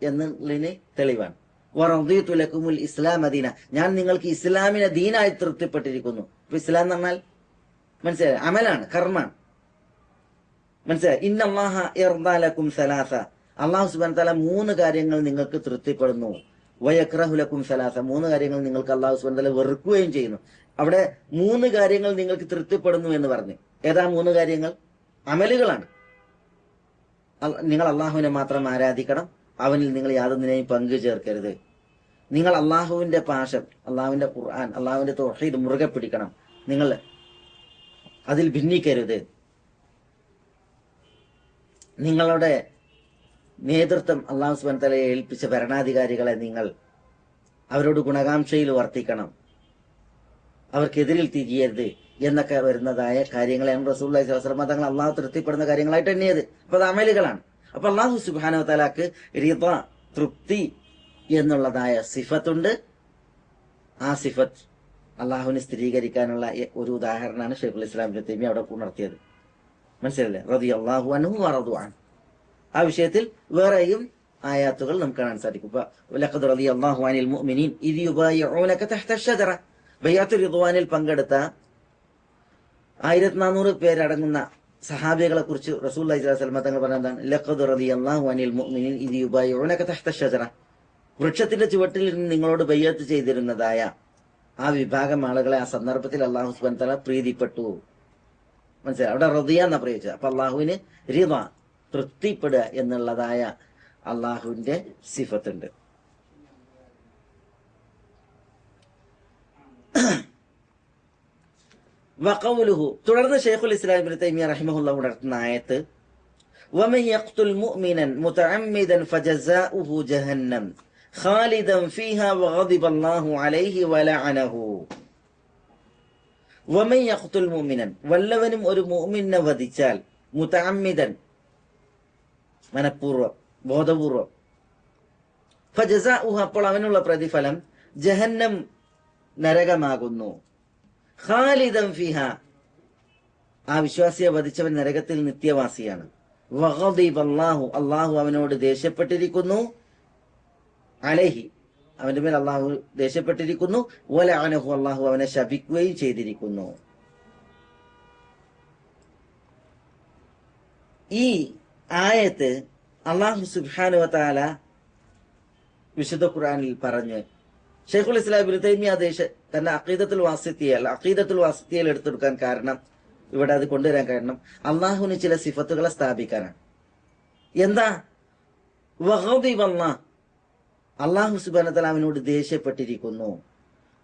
എന്നുള്ളതിന് തെളിവാണ്. വറദീതു ലക്കുമുൽ ഇസ്ലാമ ദീന, ഞാൻ നിങ്ങൾക്ക് ഇസ്ലാമിനെ ദീനായി തൃപ്തിപ്പെട്ടിരിക്കുന്നു. അപ്പൊ ഇസ്ലാം എന്ന് പറഞ്ഞാൽ മനസ്സിലായി, അമലാണ്, കർമ്മാണ്. മനസ്സിലായി. ഇന്നല്ലാഹ യർദാ ലക്കും സലാസ, അള്ളാഹു സുബ്ഹാനഹു വ തആല 3 കാര്യങ്ങൾ നിങ്ങൾക്ക് തൃപ്തിപ്പെടുന്നു. വയക്റഹു ലക്കും സലാസ, 3 കാര്യങ്ങൾ നിങ്ങൾക്ക് അള്ളാഹു സുബ്ഹാനഹു വ തആല വെറുക്കുകയും ചെയ്യുന്നു. അവിടെ 3 കാര്യങ്ങൾ നിങ്ങൾക്ക് തൃപ്തിപ്പെടുന്നു എന്ന് പറഞ്ഞു. ഏതാ 3 കാര്യങ്ങൾ? അമലുകളാണ്. നിങ്ങൾ അള്ളാഹുവിനെ മാത്രം ആരാധിക്കണം, അവനിൽ നിങ്ങൾ യാതൊന്നിനെയും പങ്കു ചേർക്കരുത്. നിങ്ങൾ അള്ളാഹുവിന്റെ പാശം, അള്ളാഹുവിന്റെ ഖുർആൻ, അള്ളാഹുവിന്റെ തൗഹീദ് മുറുകെ പിടിക്കണം, നിങ്ങൾ അതിൽ ഭിന്നിക്കരുത്. നിങ്ങളുടെ നേതൃത്വം അള്ളാഹു സുബ്ഹാനഹു വ തആലയെ ഏൽപ്പിച്ച ഭരണാധികാരികളെ നിങ്ങൾ അവരോട് ഗുണകാംക്ഷയിൽ വർത്തിക്കണം, അവർക്കെതിരിൽ തിരിയരുത് എന്നൊക്കെ വരുന്നതായ കാര്യങ്ങളെയാണ് റസൂലുള്ളാഹി സ്വല്ലല്ലാഹു അലൈഹി വസല്ലം തങ്ങൾ അള്ളാഹു തൃപ്തിപ്പെടുന്ന കാര്യങ്ങളായിട്ട് എണ്ണിയത്. അപ്പൊ അത് അമലുകളാണ്. അപ്പൊ അള്ളാഹു സുബ്ഹാനഹു വ തആലക്ക് റിദ, തൃപ്തി എന്നുള്ളതായ സിഫത്തുണ്ട്. ആ സിഫത്ത് അള്ളാഹുവിനെ സ്ഥിരീകരിക്കാനുള്ള ഒരു ഉദാഹരണമാണ് ശൈഖുൽ ഇസ്ലാം ഇബ്നു തൈമിയ്യ അവിടെ ഉണർത്തിയത്. മനസ്സിലല്ലേ? റളിയല്ലാഹു അൻഹു വറദു അൻ. ആ വിഷയത്തിൽ വേറെയും ആയാത്തുകൾ നമുക്ക് കാണാൻ സാധിക്കും. ലഖദ് റളിയല്ലാഹു അനിൽ മുഅ്മിനീൻ ഇദ് യുബായിഊനക തഹ്ത അശ്ശജറ, ബൈഅത്തുർ റിദ്വാനിൽ പങ്കെടുത്ത 1400 പേരടങ്ങുന്ന സഹാബികളെ കുറിച്ച് റസൂലുള്ളാഹി സ്വല്ലല്ലാഹു അലൈഹി വസല്ലം തങ്ങൾ പറഞ്ഞതാണ്, ലഖദ് റളിയല്ലാഹു അനിൽ മുഅ്മിനീൻ ഇദ് യുബായിഊനക തഹ്ത അശ്ശജറ, വൃക്ഷത്തിന്റെ ചുവട്ടിൽ നിന്ന് നിങ്ങളോട് ബൈഅത്ത് ചെയ്തിരുന്നതായ ആ വിഭാഗം ആളുകളെ ആ സന്ദർഭത്തിൽ അല്ലാഹു സുബ്ഹാനഹു വ തആല പ്രീതിപ്പെട്ടു. മനസ്സിലായി? അവിടെ റദിയ എന്നാ പ്രയോഗിച്ചത്. അപ്പൊ അള്ളാഹുവിന് റിദ, തൃപ്തിപ്പെടുക എന്നുള്ളതായ അള്ളാഹുവിന്റെ സിഫത്തുണ്ട്. വഖൗലുഹു, തുടർന്ന് ശൈഖുൽ ഇസ്ലാം ഇബ്നു തൈമിയ്യ റഹിമഹുല്ലാഹ് ഉണർത്തുന്ന ആയത്ത്, വമൻ യഖ്തുൽ മുഅ്മിനൻ മുതഅമ്മിദൻ ഫജസാഉഹു ജഹന്നം ഖാലിദൻ ഫീഹാ വഗദിബ അല്ലാഹു അലൈഹി വലഅനഹു. വമൻ യഖ്തുൽ മുഅ്മിനൻ, വല്ലവനും ഒരു മുഅ്മിനെ വധിച്ചാൽ, മുതഅമ്മിദൻ മനഃപൂർവ്വം, ബോധപൂർവം, ഫജസാഉഹു, അപ്പോൾ അവനുള്ള പ്രതിഫലം ജഹന്നം, നരകമാകുന്നു. ഖാലിദൻ ഫിഹ, ആ വിശ്വാസിയെ വധിച്ചവൻ നരകത്തിൽ നിത്യവാസിയാണ്. വഗദിബ അല്ലാഹു, അള്ളാഹു അവനോട് ദേഷ്യപ്പെട്ടിരിക്കുന്നു. അലൈഹി, അവന്റെ മേൽ അള്ളാഹു ദേഷ്യപ്പെട്ടിരിക്കുന്നു. വലഅനഹു, അള്ളാഹു അവനെ ശപിക്കുകയും ചെയ്തിരിക്കുന്നു. ഈ ആയത്ത് അള്ളാഹു സുബ്ഹാനഹു വ തആല വിശുദ്ധ ഖുർആനിൽ പറഞ്ഞ് ശൈഖുൽ ഇസ്ലാം ഇബ്നു തൈമിയ്യ തന്റെ അഖീദത്തുൽ വാസിത്തിയയിൽ എടുത്തെടുക്കാൻ കാരണം, ഇവിടെ അത് കൊണ്ടുവരാൻ കാരണം അള്ളാഹുവിന് ചില സിഫത്തുകളെ സ്ഥാപിക്കാനാണ്. എന്താ? വഗദിബ അല്ലാഹ്, അള്ളാഹു സുബ്ഹാനഹു വ തആല അവനോട് ദേഷ്യപ്പെട്ടിരിക്കുന്നു.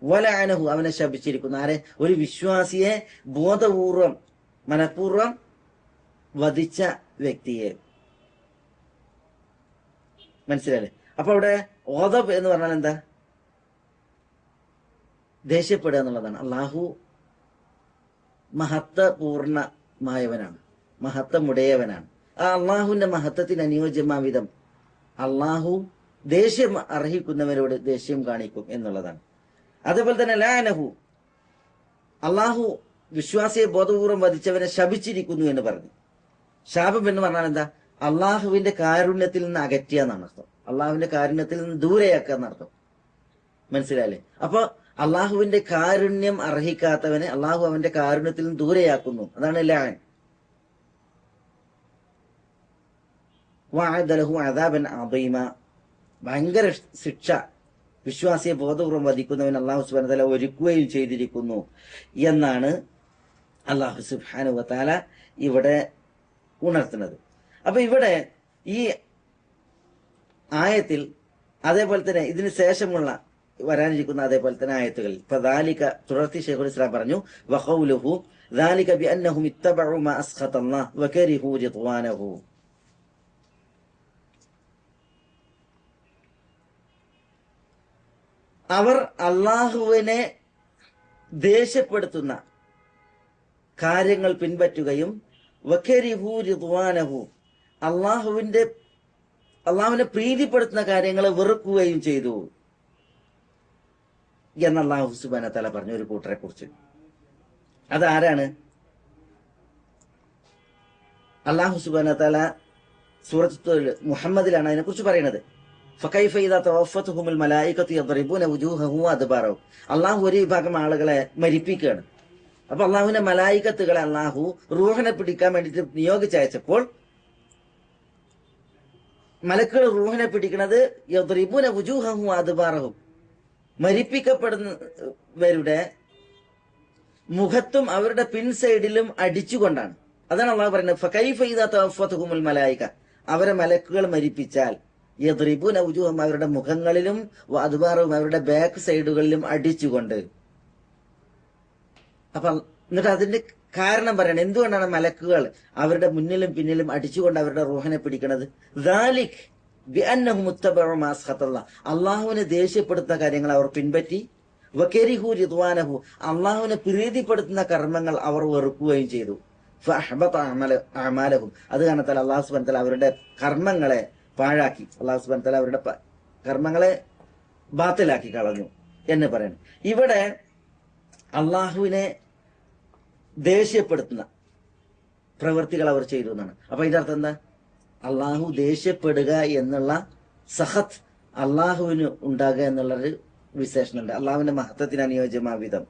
വലഅനഹു, അവനെ ശപിച്ചിരിക്കുന്നു. ആരെ? ഒരു വിശ്വാസിയെ ബോധപൂർവം മനഃപൂർവം വധിച്ച വ്യക്തിയെ. മനസ്സിലായില്ലേ? അപ്പൊ അവിടെ ഗദബ് എന്ന് പറഞ്ഞാൽ എന്താ? ദേഷ്യപ്പെടുക എന്നുള്ളതാണ്. അള്ളാഹു മഹത്വപൂർണമായവനാണ്, മഹത്വമുടയവനാണ്. ആ അള്ളാഹുവിന്റെ മഹത്വത്തിന് അനുയോജ്യമായ വിധം അള്ളാഹു ദേഷ്യം അർഹിക്കുന്നവരോട് ദേഷ്യം കാണിക്കും എന്നുള്ളതാണ്. അതേപോലെ തന്നെ ലഅനഹു, അള്ളാഹു വിശ്വാസിയെ ബോധപൂർവം വധിച്ചവനെ ശപിച്ചിരിക്കുന്നു എന്ന് പറഞ്ഞു. ശാപം എന്ന് പറഞ്ഞാൽ എന്താ? അള്ളാഹുവിന്റെ കാരുണ്യത്തിൽ നിന്ന് അകറ്റുക എന്നാണ് അർത്ഥം. അള്ളാഹുവിന്റെ കാരുണ്യത്തിൽ നിന്ന് ദൂരെയാക്കുക എന്നർത്ഥം. മനസ്സിലായില്ലേ? അപ്പൊ അള്ളാഹുവിന്റെ കാരുണ്യം അർഹിക്കാത്തവനെ അള്ളാഹു അവന്റെ കാരുണ്യത്തിൽ നിന്ന് ദൂരെയാക്കുന്നു. അതാണ് ലഅൻ. വഅദ ലഹു അദാബൻ അദീമ, ഭയങ്കര ശിക്ഷ വിശ്വാസിയെ ബോധപൂർവം വധിക്കുന്നവൻ അള്ളാഹു സുബ്ഹാനഹു വ തആല ഒരുക്കുകയും ചെയ്തിരിക്കുന്നു എന്നാണ് അള്ളാഹു സുബ്ഹാനഹു വ തആല ഇവിടെ ഉണർത്തുന്നത്. അപ്പൊ ഇവിടെ ഈ ആയത്തിൽ, അതേപോലെ തന്നെ ഇതിന് ശേഷമുള്ള വരാനിരിക്കുന്ന അതേപോലെ തന്നെ ആയത്തുകളിൽ ഫദാലിക, തുടർത്തി ശൈഖുൽ ഇസ്ലാം പറഞ്ഞു, വഖൗലുഹു ദാലിക ബിഅന്നഹും ഇത്തബഉ മാ അസ്ഖതല്ലാഹ് വകരിഹു റിദ്വാനഹു. അവർ അള്ളാഹുവിനെ ദേഷ്യപ്പെടുത്തുന്ന കാര്യങ്ങൾ പിൻപറ്റുകയും വകരിഹു റിദ്വാനഹു, അള്ളാഹുവിനെ പ്രീതിപ്പെടുത്തുന്ന കാര്യങ്ങളെ വെറുക്കുകയും ചെയ്തു എന്ന് അല്ലാഹു സുബ്ഹാനഹു വ തആല പറഞ്ഞു ഒരു കൂട്ടരെ കുറിച്ച്. അതാരാണ്? അല്ലാഹു സുബ്ഹാനഹു വ തആല സൂറത്തുൽ മുഹമ്മദിലാണ് അതിനെ കുറിച്ച് പറയുന്നത്. ഫകൈഫ ഇദാ തവഫത്തുഹുൽ മലായികതു യദ്രിബൂന വുജൂഹഹും വഅദ്ബാറഹും, അള്ളാഹു ഒരു വിഭാഗം ആളുകളെ മരിപ്പിക്കുകയാണ്. അപ്പൊ അള്ളാഹുവിന്റെ മലായികത്തുകളെ അള്ളാഹു റൂഹിനെ പിടിക്കാൻ വേണ്ടിയിട്ട് നിയോഗിച്ചയച്ചപ്പോൾ മലക്കുകൾ റൂഹിനെ പിടിക്കുന്നത് യദ്രിബൂന വുജൂഹഹും വഅദ്ബാറഹും, മരിപ്പിക്കപ്പെടുന്നവരുടെ മുഖത്തും അവരുടെ പിൻസൈഡിലും അടിച്ചുകൊണ്ടാണ്. അതാണ് അള്ളാഹു പറയുന്നത് ഫകൈഫ ഇദാ തവഫത്തുഹുൽ മലായിക, അവരെ മലക്കുകൾ മരിപ്പിച്ചാൽ യദ്രിബൂന വുജൂഹഹും, അവരുടെ മുഖങ്ങളിലും വഅദ്ബാറഹും, അവരുടെ ബാക്ക് സൈഡുകളിലും അടിച്ചുകൊണ്ട്. അപ്പൊ എന്നിട്ട് അതിന്റെ കാരണം പറയണം, എന്തുകൊണ്ടാണ് മലക്കുകൾ അവരുടെ മുന്നിലും പിന്നിലും അടിച്ചുകൊണ്ട് അവരുടെ റൂഹിനെ പിടിക്കുന്നത്? ദാലിക് ബിഅന്നഹും ഇത്തബഉ മാ അസ്ഖതല്ലാഹ്, അള്ളാഹുവിനെ ദേഷ്യപ്പെടുത്തുന്ന കാര്യങ്ങൾ അവർ പിൻപറ്റി. വകരിഹു റിദ്വാനഹു, അള്ളാഹുവിനെ പ്രീതിപ്പെടുത്തുന്ന കർമ്മങ്ങൾ അവർ വെറുക്കുകയും ചെയ്തു. ഫഅഹ്ബത അഅമാലഹും, അത് കാരണത്താൽ അല്ലാഹു സുബ്ഹാനഹു വ തആല അവരുടെ കർമ്മങ്ങളെ പാഴാക്കി, അല്ലാഹു സുബ്ഹാനഹു വ തആല അവരുടെ കർമ്മങ്ങളെ ബാത്തിലാക്കി കളഞ്ഞു എന്ന് പറയുന്നു. ഇവിടെ അള്ളാഹുവിനെ ദേഷ്യപ്പെടുത്തുന്ന പ്രവൃത്തികൾ അവർ ചെയ്തു എന്നാണ്. അപ്പൊ ഇതിന്റെ അർത്ഥം എന്താ? അള്ളാഹു ദേഷ്യപ്പെടുക എന്നുള്ള സഹത്ത് അള്ളാഹുവിന് ഉണ്ടാകുക എന്നുള്ളൊരു വിശേഷണമുണ്ട്. അള്ളാഹുവിന്റെ മഹത്വത്തിന് അനുയോജ്യമായ വിധം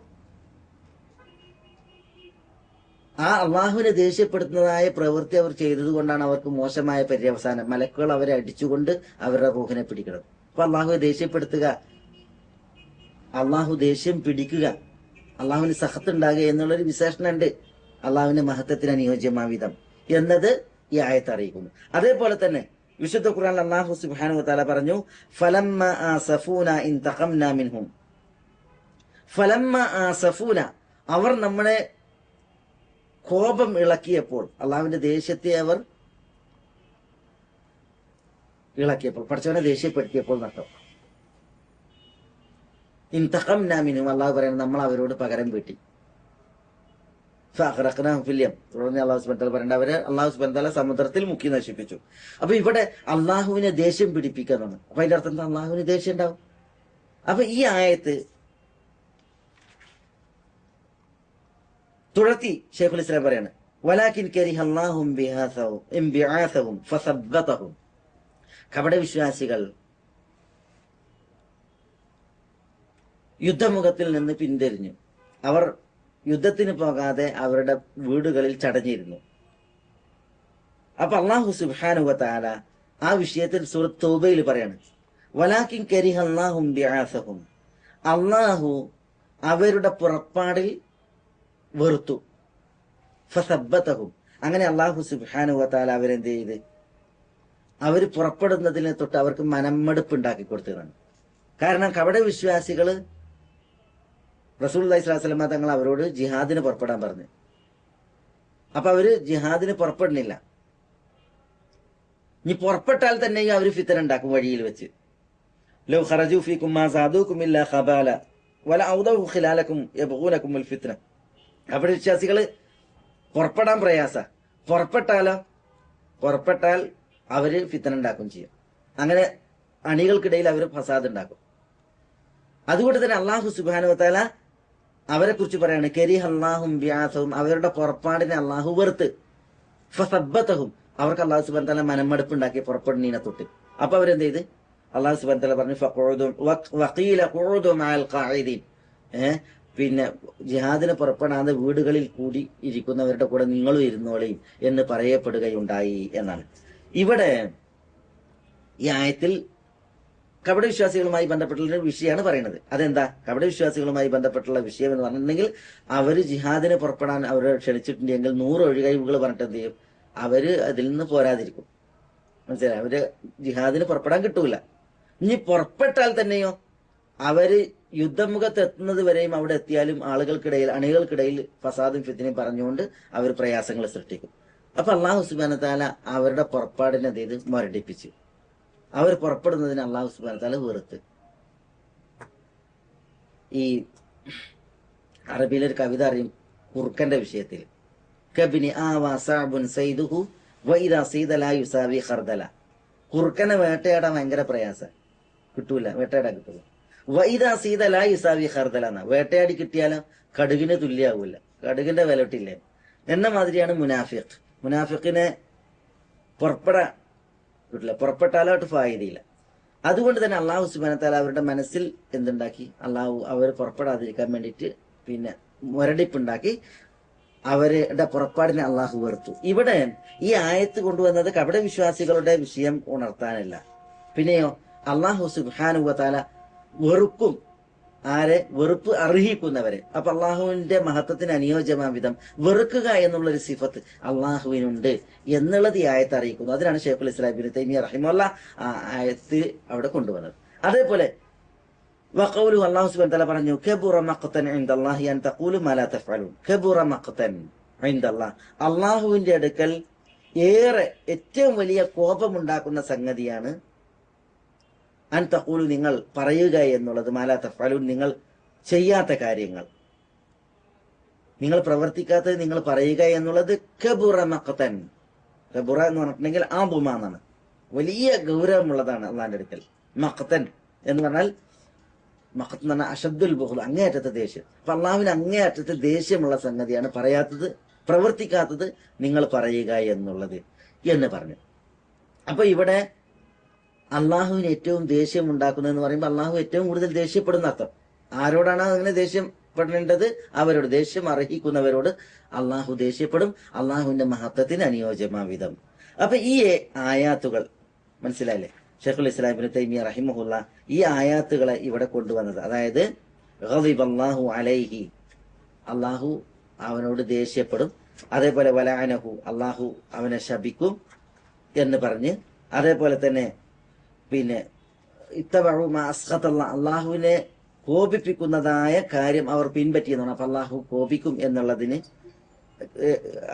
ആ അള്ളാഹുവിനെ ദേഷ്യപ്പെടുത്തുന്നതായ പ്രവൃത്തി അവർ ചെയ്തത് കൊണ്ടാണ് അവർക്ക് മോശമായ പര്യവസാനം. മലക്കുകൾ അവരെ അടിച്ചുകൊണ്ട് അവരുടെ റൂഹിനെ പിടിക്കുന്നത്. അപ്പൊ അള്ളാഹുവെ ദേഷ്യപ്പെടുത്തുക, അള്ളാഹു ദേഷ്യം പിടിക്കുക, അള്ളാഹുവിന് സഹത്ത് ഉണ്ടാകുക എന്നുള്ളൊരു വിശേഷണമുണ്ട് അള്ളാഹുവിന്റെ മഹത്വത്തിന് അനുയോജ്യമായ വിധം എന്നത് ഈ ആയത്ത് അറിയിക്കുന്നു. അതേപോലെ തന്നെ വിശുദ്ധ ഖുർആനിൽ അല്ലാഹു സുബ്ഹാനഹു വ തആല പറഞ്ഞു ഫലമ്മ ആസഫൂന ഇൻതഖംനാ മിൻഹും, ഫലമ്മ ആസഫൂന, അവർ നമ്മളെ കോപം ഇളക്കിയപ്പോൾ, അള്ളാഹുവിന്റെ ദേഷ്യത്തെ അവർ ഇളക്കിയപ്പോൾ, പഠിച്ചവനെ ദേഷ്യപ്പെടുത്തിയപ്പോൾ നട്ടം. ഇൻതഖംനാ മിൻഹും, അള്ളാഹു പറയുന്നത് നമ്മൾ അവരോട് പകരം വീട്ടി. ഫഅഗ്റഖ്നാഹും ഫിൽ യം, തുടർന്ന് അള്ളാഹു സുബ്ഹാനഹു വ തആല പറയുന്നത് അവരെ അള്ളാഹു സുബ്ഹാനഹു വ തആല സമുദ്രത്തിൽ മുക്കി നശിപ്പിച്ചു. അപ്പൊ ഇവിടെ അള്ളാഹുവിനെ ദേഷ്യം പിടിപ്പിക്കുന്നതാണ്. അപ്പൊ അതിന്റെ അർത്ഥം എന്താ? അള്ളാഹുവിന് ദേഷ്യം ഉണ്ടാവും. അപ്പൊ ഈ ആയത്ത് തുടർത്തി ശൈഖുൽ ഇസ്ലാം പറയാണ് വലാകിൻ കരിഹല്ലാഹും ബിആസഹും ഫസബ്ബതഹും. കപടവിശ്വാസികൾ യുദ്ധമുഖത്തിൽ നിന്ന് പിന്തിരിഞ്ഞു. അവർ യുദ്ധത്തിന് പോകാതെ അവരുടെ വീടുകളിൽ ചടഞ്ഞിരുന്നു. അപ്പൊ അല്ലാഹു സുബ്ഹാനഹു വ തആല ആ വിഷയത്തിൽ സൂറത്ത് തൗബയിൽ പറയാണ്, വലാകിൻ കരിഹല്ലാഹും ബിആസഹും, അല്ലാഹു അവരുടെ പുറപ്പാടിൽ വെറുത്തു. ഫസബ്ബതഹും, അങ്ങനെ അല്ലാഹു സുബ്ഹാനഹു വ തആല അവരെന്ത് ചെയ്ത്, അവർ പുറപ്പെടുന്നതിനെ തൊട്ട് അവർക്ക് മനംമടുപ്പ് ഉണ്ടാക്കി കൊടുത്തതാണ്. കാരണം കപടവിശ്വാസികള് റസൂലുള്ളാഹി സ്വല്ലല്ലാഹു അലൈഹി വസല്ലം തങ്ങൾ അവരോട് ജിഹാദിന് പുറപ്പെടാൻ പറഞ്ഞു. അപ്പൊ അവര് ജിഹാദിന് പുറപ്പെടുന്നില്ല. ഇനി പുറപ്പെട്ടാൽ തന്നെയും അവര് ഫിത്ന ഉണ്ടാക്കും വഴിയിൽ വെച്ച്. ലൗ ഖറജു ഫീകും മാ സാദൂകും ഇല്ലാ ഖബാല വല ഔദഹു ഖിലാലകും യബ്ഗൂനകുമുൽ ഫിത്ന. കപടവിശ്വാസികള് പുറപ്പെടാൻ പ്രയാസ, പുറപ്പെട്ടാൽ അവര് ഫിത്ന ഉണ്ടാക്കും ചെയ്യും. അങ്ങനെ അണികൾക്കിടയിൽ അവർ ഫസാദ് ഉണ്ടാക്കും. അതുകൊണ്ട് തന്നെ അല്ലാഹു സുബ്ഹാനഹു വ തആല അവരെ കുറിച്ച് പറയാണ്, കരിഹല്ലാഹും ബിആസഹും, അവരുടെ പുറപ്പാടിനെ അല്ലാഹു വെറുത്ത്. ഫസബ്ബതഹും, അവർക്ക് അല്ലാഹു സുബ്ഹാനഹു വ തആല മനംമടുപ്പ് ഉണ്ടാക്കി പുറപ്പെടുന്നതിനെ തൊട്ട്. അപ്പൊ അവരെന്ത് ചെയ്ത്, അല്ലാഹു സുബ്ഹാനഹു വ തആല പറഞ്ഞു, ഫഖഉദു വഖീല ഖുഉദു മഅൽ ഖാഇദീൻ, പിന്നെ ജിഹാദിന് പുറപ്പെടാതെ വീടുകളിൽ കൂടി ഇരിക്കുന്നവരുടെ കൂടെ നിങ്ങളും ഇരുന്നോളയും എന്ന് പറയപ്പെടുകയുണ്ടായി എന്നാണ്. ഇവിടെ ഈ ആയത്തിൽ കപടവിശ്വാസികളുമായി ബന്ധപ്പെട്ടുള്ള വിഷയമാണ് പറയുന്നത്. അതെന്താ കപടവിശ്വാസികളുമായി ബന്ധപ്പെട്ടുള്ള വിഷയം എന്ന് പറഞ്ഞിട്ടുണ്ടെങ്കിൽ, അവര് ജിഹാദിന് പുറപ്പെടാൻ അവരെ ക്ഷണിച്ചിട്ടുണ്ടെങ്കിൽ 100 ഒഴികഴിവുകൾ പറഞ്ഞിട്ട് എന്ത് ചെയ്യും, അവര് അതിൽ നിന്ന് പോരാതിരിക്കും. മനസ്സിലായി? അവര് ജിഹാദിന് പുറപ്പെടാൻ കിട്ടൂല. ഇനി പുറപ്പെട്ടാൽ തന്നെയോ അവര് യുദ്ധമുഖത്ത് എത്തുന്നത് വരെയും അവിടെ എത്തിയാലും ആളുകൾക്കിടയിൽ അണികൾക്കിടയിൽ ഫസാദും ഫിത്നയും പറഞ്ഞുകൊണ്ട് അവർ പ്രയാസങ്ങൾ സൃഷ്ടിക്കും. അപ്പൊ അല്ലാഹു സുബ്ഹാനഹു വ തആല അവരുടെ പുറപ്പാടിനെ എന്ത് ചെയ്ത് മുരടിപ്പിച്ചു. അവർ പുറപ്പെടുന്നതിന് അല്ലാഹു സുബ്ഹാനഹു വ തആല വെറുത്ത്. ഈ അറബിയിലൊരു കവിത അറിയും കുറുക്കന്റെ വിഷയത്തിൽ, കബിനി ആവാ സഅബുൻ സൈദുഹു വഇദാ സീദ ലാ യുസാവി ഖർദല. കുറുക്കനെ വേട്ടയാടാൻ ഭയങ്കര പ്രയാസ, കിട്ടൂല, വേട്ടയാടാൻ കിട്ടൂല. വഇദാ സീദ ലാ യുസാവി ഖർദല എന്ന, വേട്ടയാടി കിട്ടിയാലോ കടുകിന് തുല്യാവൂല, കടുകിന്റെ വില കിട്ടില്ലേ എന്ന മാതിരിയാണ് മുനാഫിഖ്. മുനാഫിഖിനെ പുറപ്പെടാൻ കിട്ടില്ല, പുറപ്പെട്ടാലോട്ട് ഫായിദയില്ല. അതുകൊണ്ട് തന്നെ അല്ലാഹു സുബ്ഹാനഹു വ തആല അവരുടെ മനസ്സിൽ എന്തുണ്ടാക്കി, അല്ലാഹു അവർ പുറപ്പെടാതിരിക്കാൻ വേണ്ടിയിട്ട് പിന്നെ മുരടിപ്പുണ്ടാക്കി അവരുടെ പുറപ്പാടിനെ അല്ലാഹു വെറുത്തു. ഇവിടെ ഈ ആയത്ത് കൊണ്ടുവന്നത് കപടവിശ്വാസികളുടെ വിഷയം ഉണർത്താനല്ല, പിന്നെയോ അല്ലാഹു സുബ്ഹാനഹു വ തആല വെറുക്കും ആരെ, വെറുപ്പ് അർഹിക്കുന്നവരെ. അപ്പൊ അള്ളാഹുവിന്റെ മഹത്വത്തിന് അനുയോജ്യമായ വിധം വെറുക്കുക എന്നുള്ളൊരു സിഫത്ത് അള്ളാഹുവിനുണ്ട് എന്നുള്ളത് ഈ ആയത്ത് അറിയിക്കുന്നു. അതിനാണ് ശൈഖുൽ ഇസ്ലാം ഇബ്നു തൈമിയ്യ റഹിമഹുല്ലാഹ് ആ ആയത്ത് അവിടെ കൊണ്ടുവന്നത്. അതേപോലെ വഖൗലു, അല്ലാഹു സുബ്ഹാനഹു വ തആല പറഞ്ഞു, കബുറ മഖ്തൻ ഇൻദല്ലാഹി അൻ തഖൂലു മാ ലാ തഫ്അലൂൻ. കബുറ മഖ്തൻ ഇൻദല്ലാഹ്, അള്ളാഹുവിന്റെ അടുക്കൽ ഏറ്റവും വലിയ കോപമുണ്ടാക്കുന്ന സംഗതിയാണ് അൻ തഖൂലു, നിങ്ങൾ പറയുക എന്നുള്ളത്, മാ ലാ തഫ്അലൂൻ, നിങ്ങൾ ചെയ്യാത്ത കാര്യങ്ങൾ, നിങ്ങൾ പ്രവർത്തിക്കാത്തത് നിങ്ങൾ പറയുക എന്നുള്ളത്. കബുറ മഖ്തൻ, കബുറ എന്ന് പറഞ്ഞിട്ടുണ്ടെങ്കിൽ ആബുമ എന്നാണ്, വലിയ ഗൗരവമുള്ളതാണ് അള്ളാന്റെ അടുക്കൽ. മഖ്തൻ എന്ന് പറഞ്ഞാൽ, മഖ്ത് എന്ന് പറഞ്ഞാൽ അഷദ്ദുൽ ബുഖ്ൽ, അങ്ങേയറ്റത്തെ ദേഷ്യം. അപ്പൊ അള്ളാഹുവിന് അങ്ങേയറ്റത്തെ ദേഷ്യമുള്ള സംഗതിയാണ് പറയാത്തത്, പ്രവർത്തിക്കാത്തത് നിങ്ങൾ പറയുക എന്നുള്ളത് എന്ന് പറഞ്ഞു. അപ്പൊ ഇവിടെ അള്ളാഹുവിന് ഏറ്റവും ദേഷ്യം ഉണ്ടാക്കുന്നതെന്ന് പറയുമ്പോൾ അള്ളാഹു ഏറ്റവും കൂടുതൽ ദേഷ്യപ്പെടുന്ന അർത്ഥം. ആരോടാണ് അങ്ങനെ ദേഷ്യപ്പെടേണ്ടത്? അവരോട്, ദേഷ്യം അർഹിക്കുന്നവരോട് അള്ളാഹു ദേഷ്യപ്പെടും, അള്ളാഹുവിന്റെ മഹത്വത്തിന് അനുയോജ്യമായ വിധം. അപ്പൊ ഈ ആയാത്തുകൾ മനസ്സിലായില്ലേ? ശൈഖുൽ ഇസ്ലാം ഇബ്നു തൈമിയ്യ റഹിമഹുല്ലാഹ് ഈ ആയാത്തുകളെ ഇവിടെ കൊണ്ടുവന്നത്, അതായത് ഗളിബല്ലാഹു അലൈഹി, അള്ളാഹു അവനോട് ദേഷ്യപ്പെടും, അതേപോലെ വലഅനഹു, അള്ളാഹു അവനെ ശപിക്കും എന്ന് പറഞ്ഞ്, അതേപോലെ തന്നെ പിന്നെ ഇത്തബഉ മാ അസ്ഖതല്ലാഹ്, അള്ളാഹുവിനെ കോപിപ്പിക്കുന്നതായ കാര്യം അവർ പിൻപറ്റിയെന്നാണ്. അപ്പൊ അള്ളാഹു കോപിക്കും എന്നുള്ളതിന്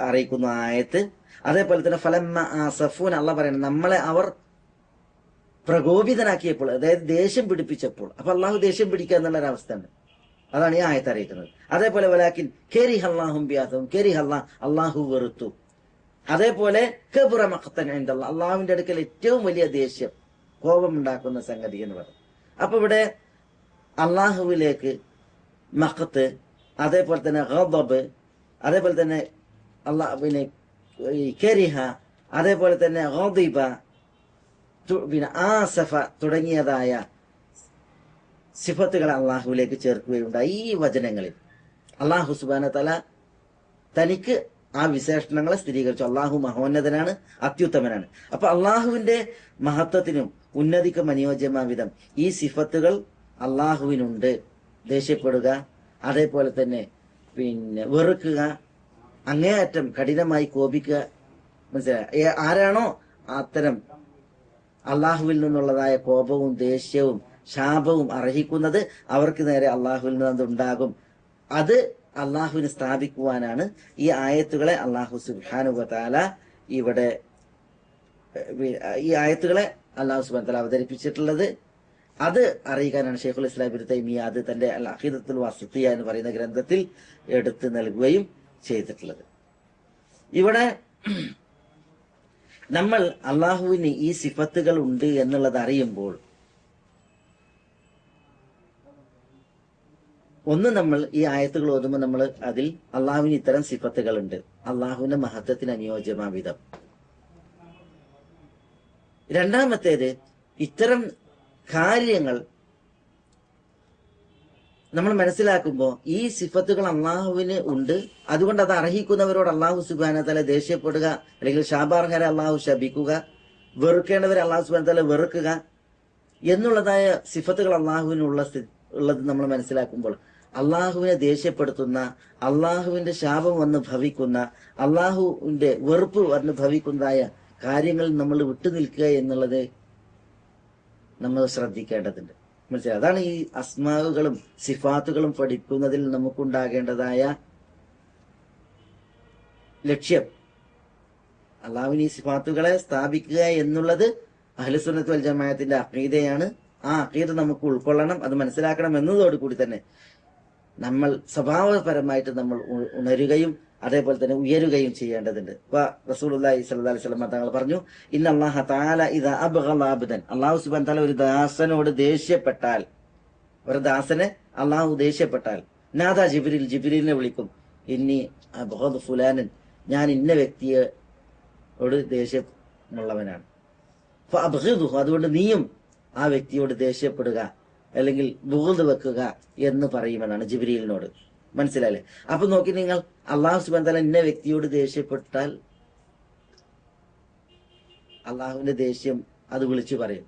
അറിയിക്കുന്ന ആയത്ത്. അതേപോലെ തന്നെ ഫലമ്മ ആസഫൂൻ, അള്ളാഹ് പറയുന്നത് നമ്മളെ അവർ പ്രകോപിതനാക്കിയപ്പോൾ, അതായത് ദേഷ്യം പിടിപ്പിച്ചപ്പോൾ. അപ്പൊ അള്ളാഹു ദേഷ്യം പിടിക്കുക എന്നുള്ളൊരവസ്ഥയുണ്ട്, അതാണ് ഈ ആയത്ത് അറിയിക്കുന്നത്. അതേപോലെ വലാകിൻ കരിഹല്ലാഹും ബിആസഹും, കരിഹല്ലാഹ്, അള്ളാഹു വെറുത്തു. അതേപോലെ കബുറ മഖ്തൻ ഇൻദല്ലാഹ്, അള്ളാഹുവിന്റെ അടുക്കൽ ഏറ്റവും വലിയ ദേഷ്യം, കോപമുണ്ടാക്കുന്ന സംഗതി എന്ന് പറയും. അപ്പൊ ഇവിടെ അള്ളാഹുവിലേക്ക് മഖ്ത്, അതേപോലെ തന്നെ ഗദബ്, അതേപോലെ തന്നെ പിന്നെ കരിഹ, അതേപോലെ തന്നെ ഗദിബ, പിന്നെ ആസഫ തുടങ്ങിയതായ സിഫത്തുകൾ അള്ളാഹുവിലേക്ക് ചേർക്കുകയുണ്ടായി. ഈ വചനങ്ങളിൽ അള്ളാഹു സുബ്ഹാനഹു വ തആല തനിക്ക് ആ വിശേഷണങ്ങളെ സ്ഥിരീകരിച്ചു. അള്ളാഹു മഹോന്നതനാണ്, അത്യുത്തമനാണ്. അപ്പൊ അള്ളാഹുവിന്റെ മഹത്വത്തിനും ഉന്നതിക്കും അനുയോജ്യമായ വിധം ഈ സിഫത്തുകൾ അള്ളാഹുവിനുണ്ട്. ദേഷ്യപ്പെടുക, അതേപോലെ തന്നെ പിന്നെ വെറുക്കുക, അങ്ങേയറ്റം കഠിനമായി കോപിക്കുക. മനസ്സിലായ ആരാണോ അത്തരം അള്ളാഹുവിൽ നിന്നുള്ളതായ കോപവും ദേഷ്യവും ശാപവും അർഹിക്കുന്നത്, അവർക്ക് നേരെ അള്ളാഹുവിൽ നിന്ന് അതുണ്ടാകും. അത് അള്ളാഹുവിന് സ്ഥാപിക്കുവാനാണ് ഈ ആയത്തുകളെ അള്ളാഹു സുബ്ഹാനഹു വ തആല ഇവിടെ അള്ളാഹു സുബ്ഹാനഹു വ തആല അവതരിപ്പിച്ചിട്ടുള്ളത്. അത് അറിയിക്കാനാണ് ഷെയ്ഖുൽ ഇസ്ലാം ഇബ്നു തൈമിയ്യ അത് തന്റെ അൽ അഖീദത്തുൽ വാസിത്തിയ്യ എന്ന് പറയുന്ന ഗ്രന്ഥത്തിൽ എടുത്തു നൽകുകയും ചെയ്തിട്ടുള്ളത്. ഇവിടെ നമ്മൾ അള്ളാഹുവിന് ഈ സിഫത്തുകൾ ഉണ്ട് എന്നുള്ളത് അറിയുമ്പോൾ ഒന്ന്, നമ്മൾ ഈ ആയത്തുകൾ ഓതുമ്പോൾ നമ്മൾ അതിൽ അള്ളാഹുവിന് ഇത്തരം സിഫത്തുകൾ ഉണ്ട്, അള്ളാഹുവിന്റെ മഹത്വത്തിന് അനുയോജ്യമായ വിധം. രണ്ടാമത്തേത്, ഇത്തരം കാര്യങ്ങൾ നമ്മൾ മനസ്സിലാക്കുമ്പോൾ ഈ സിഫത്തുകൾ അള്ളാഹുവിന് ഉണ്ട്, അതുകൊണ്ട് അത് അർഹിക്കുന്നവരോട് അള്ളാഹു സുബ്ഹാനഹു വ തആല ദേഷ്യപ്പെടുക, അല്ലെങ്കിൽ ശാപാർഹരെ അള്ളാഹു ശപിക്കുക, വെറുക്കേണ്ടവരെ അള്ളാഹു സുബ്ഹാനഹു വ തആല വെറുക്കുക എന്നുള്ളതായ സിഫത്തുകൾ അള്ളാഹുവിനുള്ളത് നമ്മൾ മനസ്സിലാക്കുമ്പോൾ അള്ളാഹുവിനെ ദേഷ്യപ്പെടുത്തുന്ന, അള്ളാഹുവിന്റെ ശാപം വന്ന് ഭവിക്കുന്ന, അള്ളാഹുവിന്റെ വെറുപ്പ് വന്ന് ഭവിക്കുന്നതായ കാര്യങ്ങൾ നമ്മൾ വിട്ടുനിൽക്കുക എന്നുള്ളത് നമ്മൾ ശ്രദ്ധിക്കേണ്ടതുണ്ട്. മനസ്സിലായി? അതാണ് ഈ അസ്മാവുകളും സിഫാത്തുകളും പഠിക്കുന്നതിൽ നമുക്കുണ്ടാകേണ്ടതായ ലക്ഷ്യം. അള്ളാഹുവിന് ഈ സിഫാത്തുകളെ സ്ഥാപിക്കുക എന്നുള്ളത് അഹ്ലുസുന്നത്ത് വൽ ജമാഅത്തിന്റെ അഖീദയാണ്. ആ അഖീദ നമുക്ക് ഉൾക്കൊള്ളണം, അത് മനസ്സിലാക്കണം എന്നതോടുകൂടി തന്നെ നമ്മൾ സ്വഭാവപരമായിട്ട് നമ്മൾ ഉണരുകയും അതേപോലെ തന്നെ ഉയരുകയും ചെയ്യേണ്ടതുണ്ട്. ഇപ്പൊ റസൂലുള്ളാഹി സ്വല്ലല്ലാഹി അലൈഹി വസല്ലം തങ്ങൾ പറഞ്ഞു, ഇന്നല്ലാഹ തആല ഇദാ അബ്ഗള അബ്ദൻ, അല്ലാഹു സുബ്ഹാനഹു തആല ഒരു ദാസനോട് ദേഷ്യപ്പെട്ടാൽ, ഒരു ദാസനെ അള്ളാഹു ദേഷ്യപ്പെട്ടാൽ, നാദാ ജിബ്രീൽ, ജിബ്രീലിനെ വിളിക്കും, അബ്ഗളു ഫുലാനൻ, ഞാൻ ഇന്ന വ്യക്തിയോട് ദേഷ്യമുള്ളവനാണ്, ഫഅബ്ഗിദ്ഹു, അതുകൊണ്ട് നീയും ആ വ്യക്തിയോട് ദേഷ്യപ്പെടുക അല്ലെങ്കിൽ ബുഗ്ദ് വെക്കുക എന്ന് പറയുമെന്നാണ് ജിബ്രീലിനോട്. മനസ്സിലായില്ലേ? അപ്പൊ നോക്കി നിങ്ങൾ, അള്ളാഹു സുബ്ഹാനഹു വ തആല ഇന്ന വ്യക്തിയോട് ദേഷ്യപ്പെട്ടാൽ അള്ളാഹുവിന്റെ ദേഷ്യം അത് വിളിച്ചു പറയും.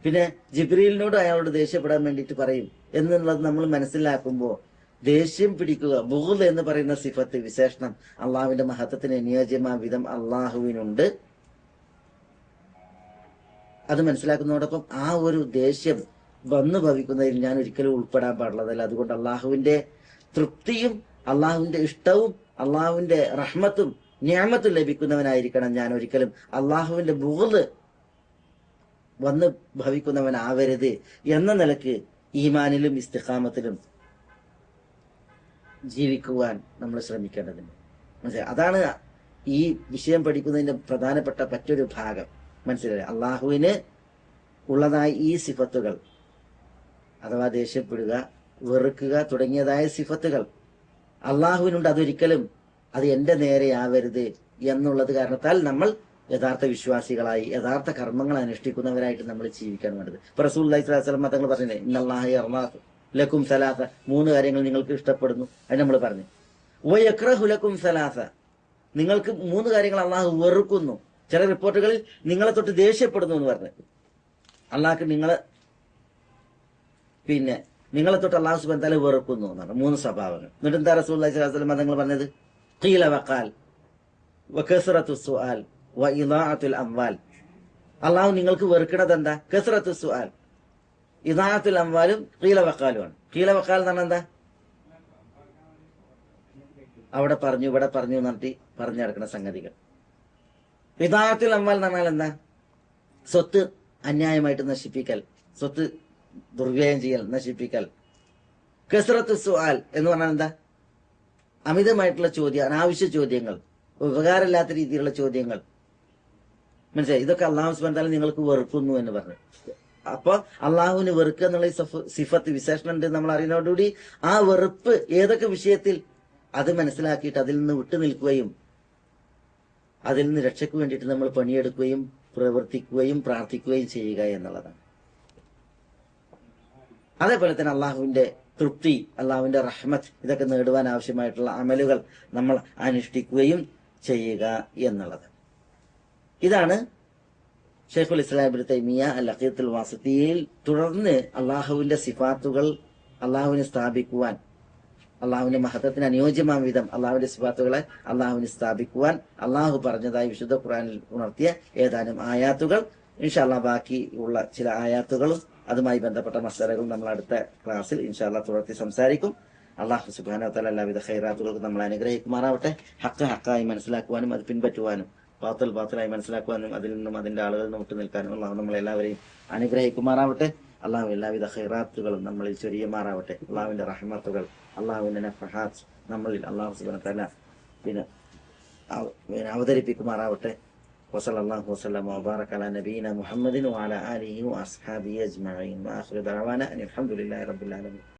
പിന്നെ ജിബ്രീലിനോട് അയാളോട് ദേഷ്യപ്പെടാൻ വേണ്ടിയിട്ട് പറയും എന്നുള്ളത് നമ്മൾ മനസ്സിലാക്കുമ്പോൾ ദേഷ്യം പിടിക്കുക, ബുഗ്ദ് എന്ന് പറയുന്ന സിഫത്ത്, വിശേഷണം അള്ളാഹുവിന്റെ മഹത്വത്തിന് അനുയോജ്യമായ വിധം അള്ളാഹുവിനുണ്ട്. അത് മനസ്സിലാക്കുന്നതോടൊപ്പം ആ ഒരു ദേഷ്യം വന്നു ഭവിക്കുന്നതിൽ ഞാൻ ഒരിക്കലും ഉൾപ്പെടാൻ പാടുള്ളതല്ല. അതുകൊണ്ട് അള്ളാഹുവിന്റെ തൃപ്തിയും അള്ളാഹുവിന്റെ ഇഷ്ടവും അള്ളാഹുവിന്റെ റഹ്മത്തും നിഅമത്തും ലഭിക്കുന്നവനായിരിക്കണം ഞാൻ. ഒരിക്കലും അള്ളാഹുവിന്റെ ബുഗ്ദ് വന്ന് ഭവിക്കുന്നവനാവരുത് എന്ന നിലക്ക് ഈമാനിലും ഇസ്തിഖാമത്തിലും ജീവിക്കുവാൻ നമ്മൾ ശ്രമിക്കേണ്ടതുണ്ട്. മനസ്സിലായി? അതാണ് ഈ വിഷയം പഠിക്കുന്നതിന്റെ പ്രധാനപ്പെട്ട മറ്റൊരു ഭാഗം. മനസ്സിലായി? അള്ളാഹുവിന് ഉള്ളതായ ഈ സിഫത്തുകൾ, അഥവാ ദേഷ്യപ്പെടുക, വെറുക്കുക തുടങ്ങിയതായ സിഫത്തുകൾ അള്ളാഹുവിനുണ്ട്. അതൊരിക്കലും അത് എന്റെ നേരെയാവരുത് എന്നുള്ളത് കാരണത്താൽ നമ്മൾ യഥാർത്ഥ വിശ്വാസികളായി യഥാർത്ഥ കർമ്മങ്ങൾ അനുഷ്ഠിക്കുന്നവരായിട്ട് നമ്മൾ ജീവിക്കാൻ വേണ്ടത്. ഇപ്പൊ റസൂലുള്ളാഹി സ്വല്ലല്ലാഹു അലൈഹി വസല്ലം തങ്ങൾ പറഞ്ഞില്ലേ, ഇന്നല്ലാഹ യർളാ ലക്കും സലാസ, 3 കാര്യങ്ങൾ നിങ്ങൾക്ക് ഇഷ്ടപ്പെടുന്നു. അത് നമ്മൾ പറഞ്ഞു. വയക്റഹു ലക്കും സലാസ, നിങ്ങൾക്ക് 3 കാര്യങ്ങൾ അള്ളാഹു വെറുക്കുന്നു. ചില റിപ്പോർട്ടുകളിൽ നിങ്ങളെ തൊട്ട് ദേഷ്യപ്പെടുന്നു എന്ന് പറഞ്ഞു. അള്ളാഹ്ക്ക് നിങ്ങളെ തൊട്ട് അള്ളാഹു സുബ്ഹാനഹു വ തആല വെറുക്കുന്നു എന്നാണ് 3 സ്വഭാവങ്ങൾ. എന്നിട്ട് എന്താ റസൂലുള്ളാഹി സ്വല്ലല്ലാഹു അലൈഹി വസല്ലം തങ്ങൾ പറഞ്ഞത്? ഖീല വഖാൽ വകസറത്തു സുആൽ വഇദാഅത്തുൽ അംവാൽ. അള്ളാഹു നിങ്ങൾക്ക് വെറുക്കണത് എന്താ? കസറത്തു സുആൽ, ഇദാഅത്തുൽ അംവാലും ഖീല വഖാലുമാണ്. ഖീല വഖാൽ എന്ന് പറഞ്ഞാൽ എന്താ? അവിടെ പറഞ്ഞു ഇവിടെ പറഞ്ഞു എന്നിട്ട് പറഞ്ഞു നടക്കുന്ന സംഗതികൾ. ഇദാഅത്തുൽ അംവാൽ എന്ന് പറഞ്ഞാൽ എന്താ? സ്വത്ത് അന്യായമായിട്ട് നശിപ്പിക്കൽ, സ്വത്ത് ദുർവ്യയം ചെയ്യൽ, നശിപ്പിക്കൽ. കസറത്ത് സുആൽ എന്ന് പറഞ്ഞാൽ എന്താ? അമിതമായിട്ടുള്ള ചോദ്യം, അനാവശ്യ ചോദ്യങ്ങൾ, ഉപകാരമില്ലാത്ത രീതിയിലുള്ള ചോദ്യങ്ങൾ. മനസ്സിലായി? ഇതൊക്കെ അള്ളാഹു സുബ്ഹാനഹു വ തആല നിങ്ങൾക്ക് വെറുക്കുന്നു എന്ന് പറഞ്ഞു. അപ്പൊ അള്ളാഹുവിന് വെറുക്കുക എന്നുള്ള സിഫത്ത്, വിശേഷണം ഉണ്ട് നമ്മൾ അറിയുന്നതോടുകൂടി ആ വെറുപ്പ് ഏതൊക്കെ വിഷയത്തിൽ അത് മനസ്സിലാക്കിയിട്ട് അതിൽ നിന്ന് വിട്ടു നിൽക്കുകയും അതിൽ നിന്ന് രക്ഷയ്ക്ക് വേണ്ടിയിട്ട് നമ്മൾ പണിയെടുക്കുകയും പ്രവർത്തിക്കുകയും പ്രാർത്ഥിക്കുകയും ചെയ്യുക എന്നുള്ളതാണ്. അതേപോലെ തന്നെ അള്ളാഹുവിന്റെ തൃപ്തി, അള്ളാഹുവിന്റെ റഹ്മത്ത് ഇതൊക്കെ നേടുവാൻ ആവശ്യമായിട്ടുള്ള അമലുകൾ നമ്മൾ അനുഷ്ഠിക്കുകയും ചെയ്യുക എന്നുള്ളത്. ഇതാണ് ഷെയ്ഖുൽ ഇസ്ലാം ഇബ്നു തൈമിയ്യ അൽ അഖീദത്തുൽ വാസിത്തിയയിൽ തുടർന്ന് അള്ളാഹുവിന്റെ സിഫാത്തുകൾ അള്ളാഹുവിനെ സ്ഥാപിക്കുവാൻ, അള്ളാഹുവിന്റെ മഹത്വത്തിന് അനുയോജ്യമായ വിധം അള്ളാഹുവിന്റെ സിഫാത്തുകളെ അള്ളാഹുവിനെ സ്ഥാപിക്കുവാൻ അള്ളാഹു പറഞ്ഞതായി വിശുദ്ധ ഖുർആനിൽ ഉണർത്തിയ ഏതാനും ആയാത്തുകൾ, ഇൻഷാ അല്ലാഹ് ബാക്കി ഉള്ള ചില ആയാത്തുകളും അതുമായി ബന്ധപ്പെട്ട മസലകളും നമ്മൾ അടുത്ത ക്ലാസ്സിൽ ഇൻഷാ അല്ലാഹ് തുടർത്തി സംസാരിക്കും. അള്ളാഹു സുബ്ഹാനഹു വ തആല എല്ലാവിധ ഖൈറാത്തുകൾക്കും നമ്മൾ അനുഗ്രഹിക്കുമാറാവട്ടെ. ഹക്ക് ഹക്കായി മനസ്സിലാക്കുവാനും അത് പിൻപറ്റുവാനും ബാത്തിൽ ബാത്തിലായി മനസ്സിലാക്കുവാനും അതിൽ നിന്നും അതിന്റെ ആളുകളിൽ നിന്ന് വിട്ടു നിൽക്കാനും അള്ളാഹു നമ്മളെല്ലാവരെയും അനുഗ്രഹിക്കുമാറാവട്ടെ. അള്ളാഹു എല്ലാവിധ ഖൈറാത്തുകളും നമ്മളിൽ ചൊരിയുമാറാവട്ടെ. അള്ളാഹുവിന്റെ റഹ്മത്തുകൾ, അള്ളാഹുവിന്റെ നഫഹാത്ത് നമ്മളിൽ അള്ളാഹു സുബ്ഹാനഹു വ തആല പിന്നെ അവതരിപ്പിക്കുമാറാവട്ടെ. വസല്ലല്ലാഹു വസല്ലമ വബാറക അലാ നബീന മുഹമ്മദിൻ വഅലാ ആലിഹി വഅസ്ഹാബിഹി അജ്മഈൻ. വആഖിറു ദഅവാന അനിൽ ഹംദുലില്ലാഹി റബ്ബിൽ ആലമീൻ.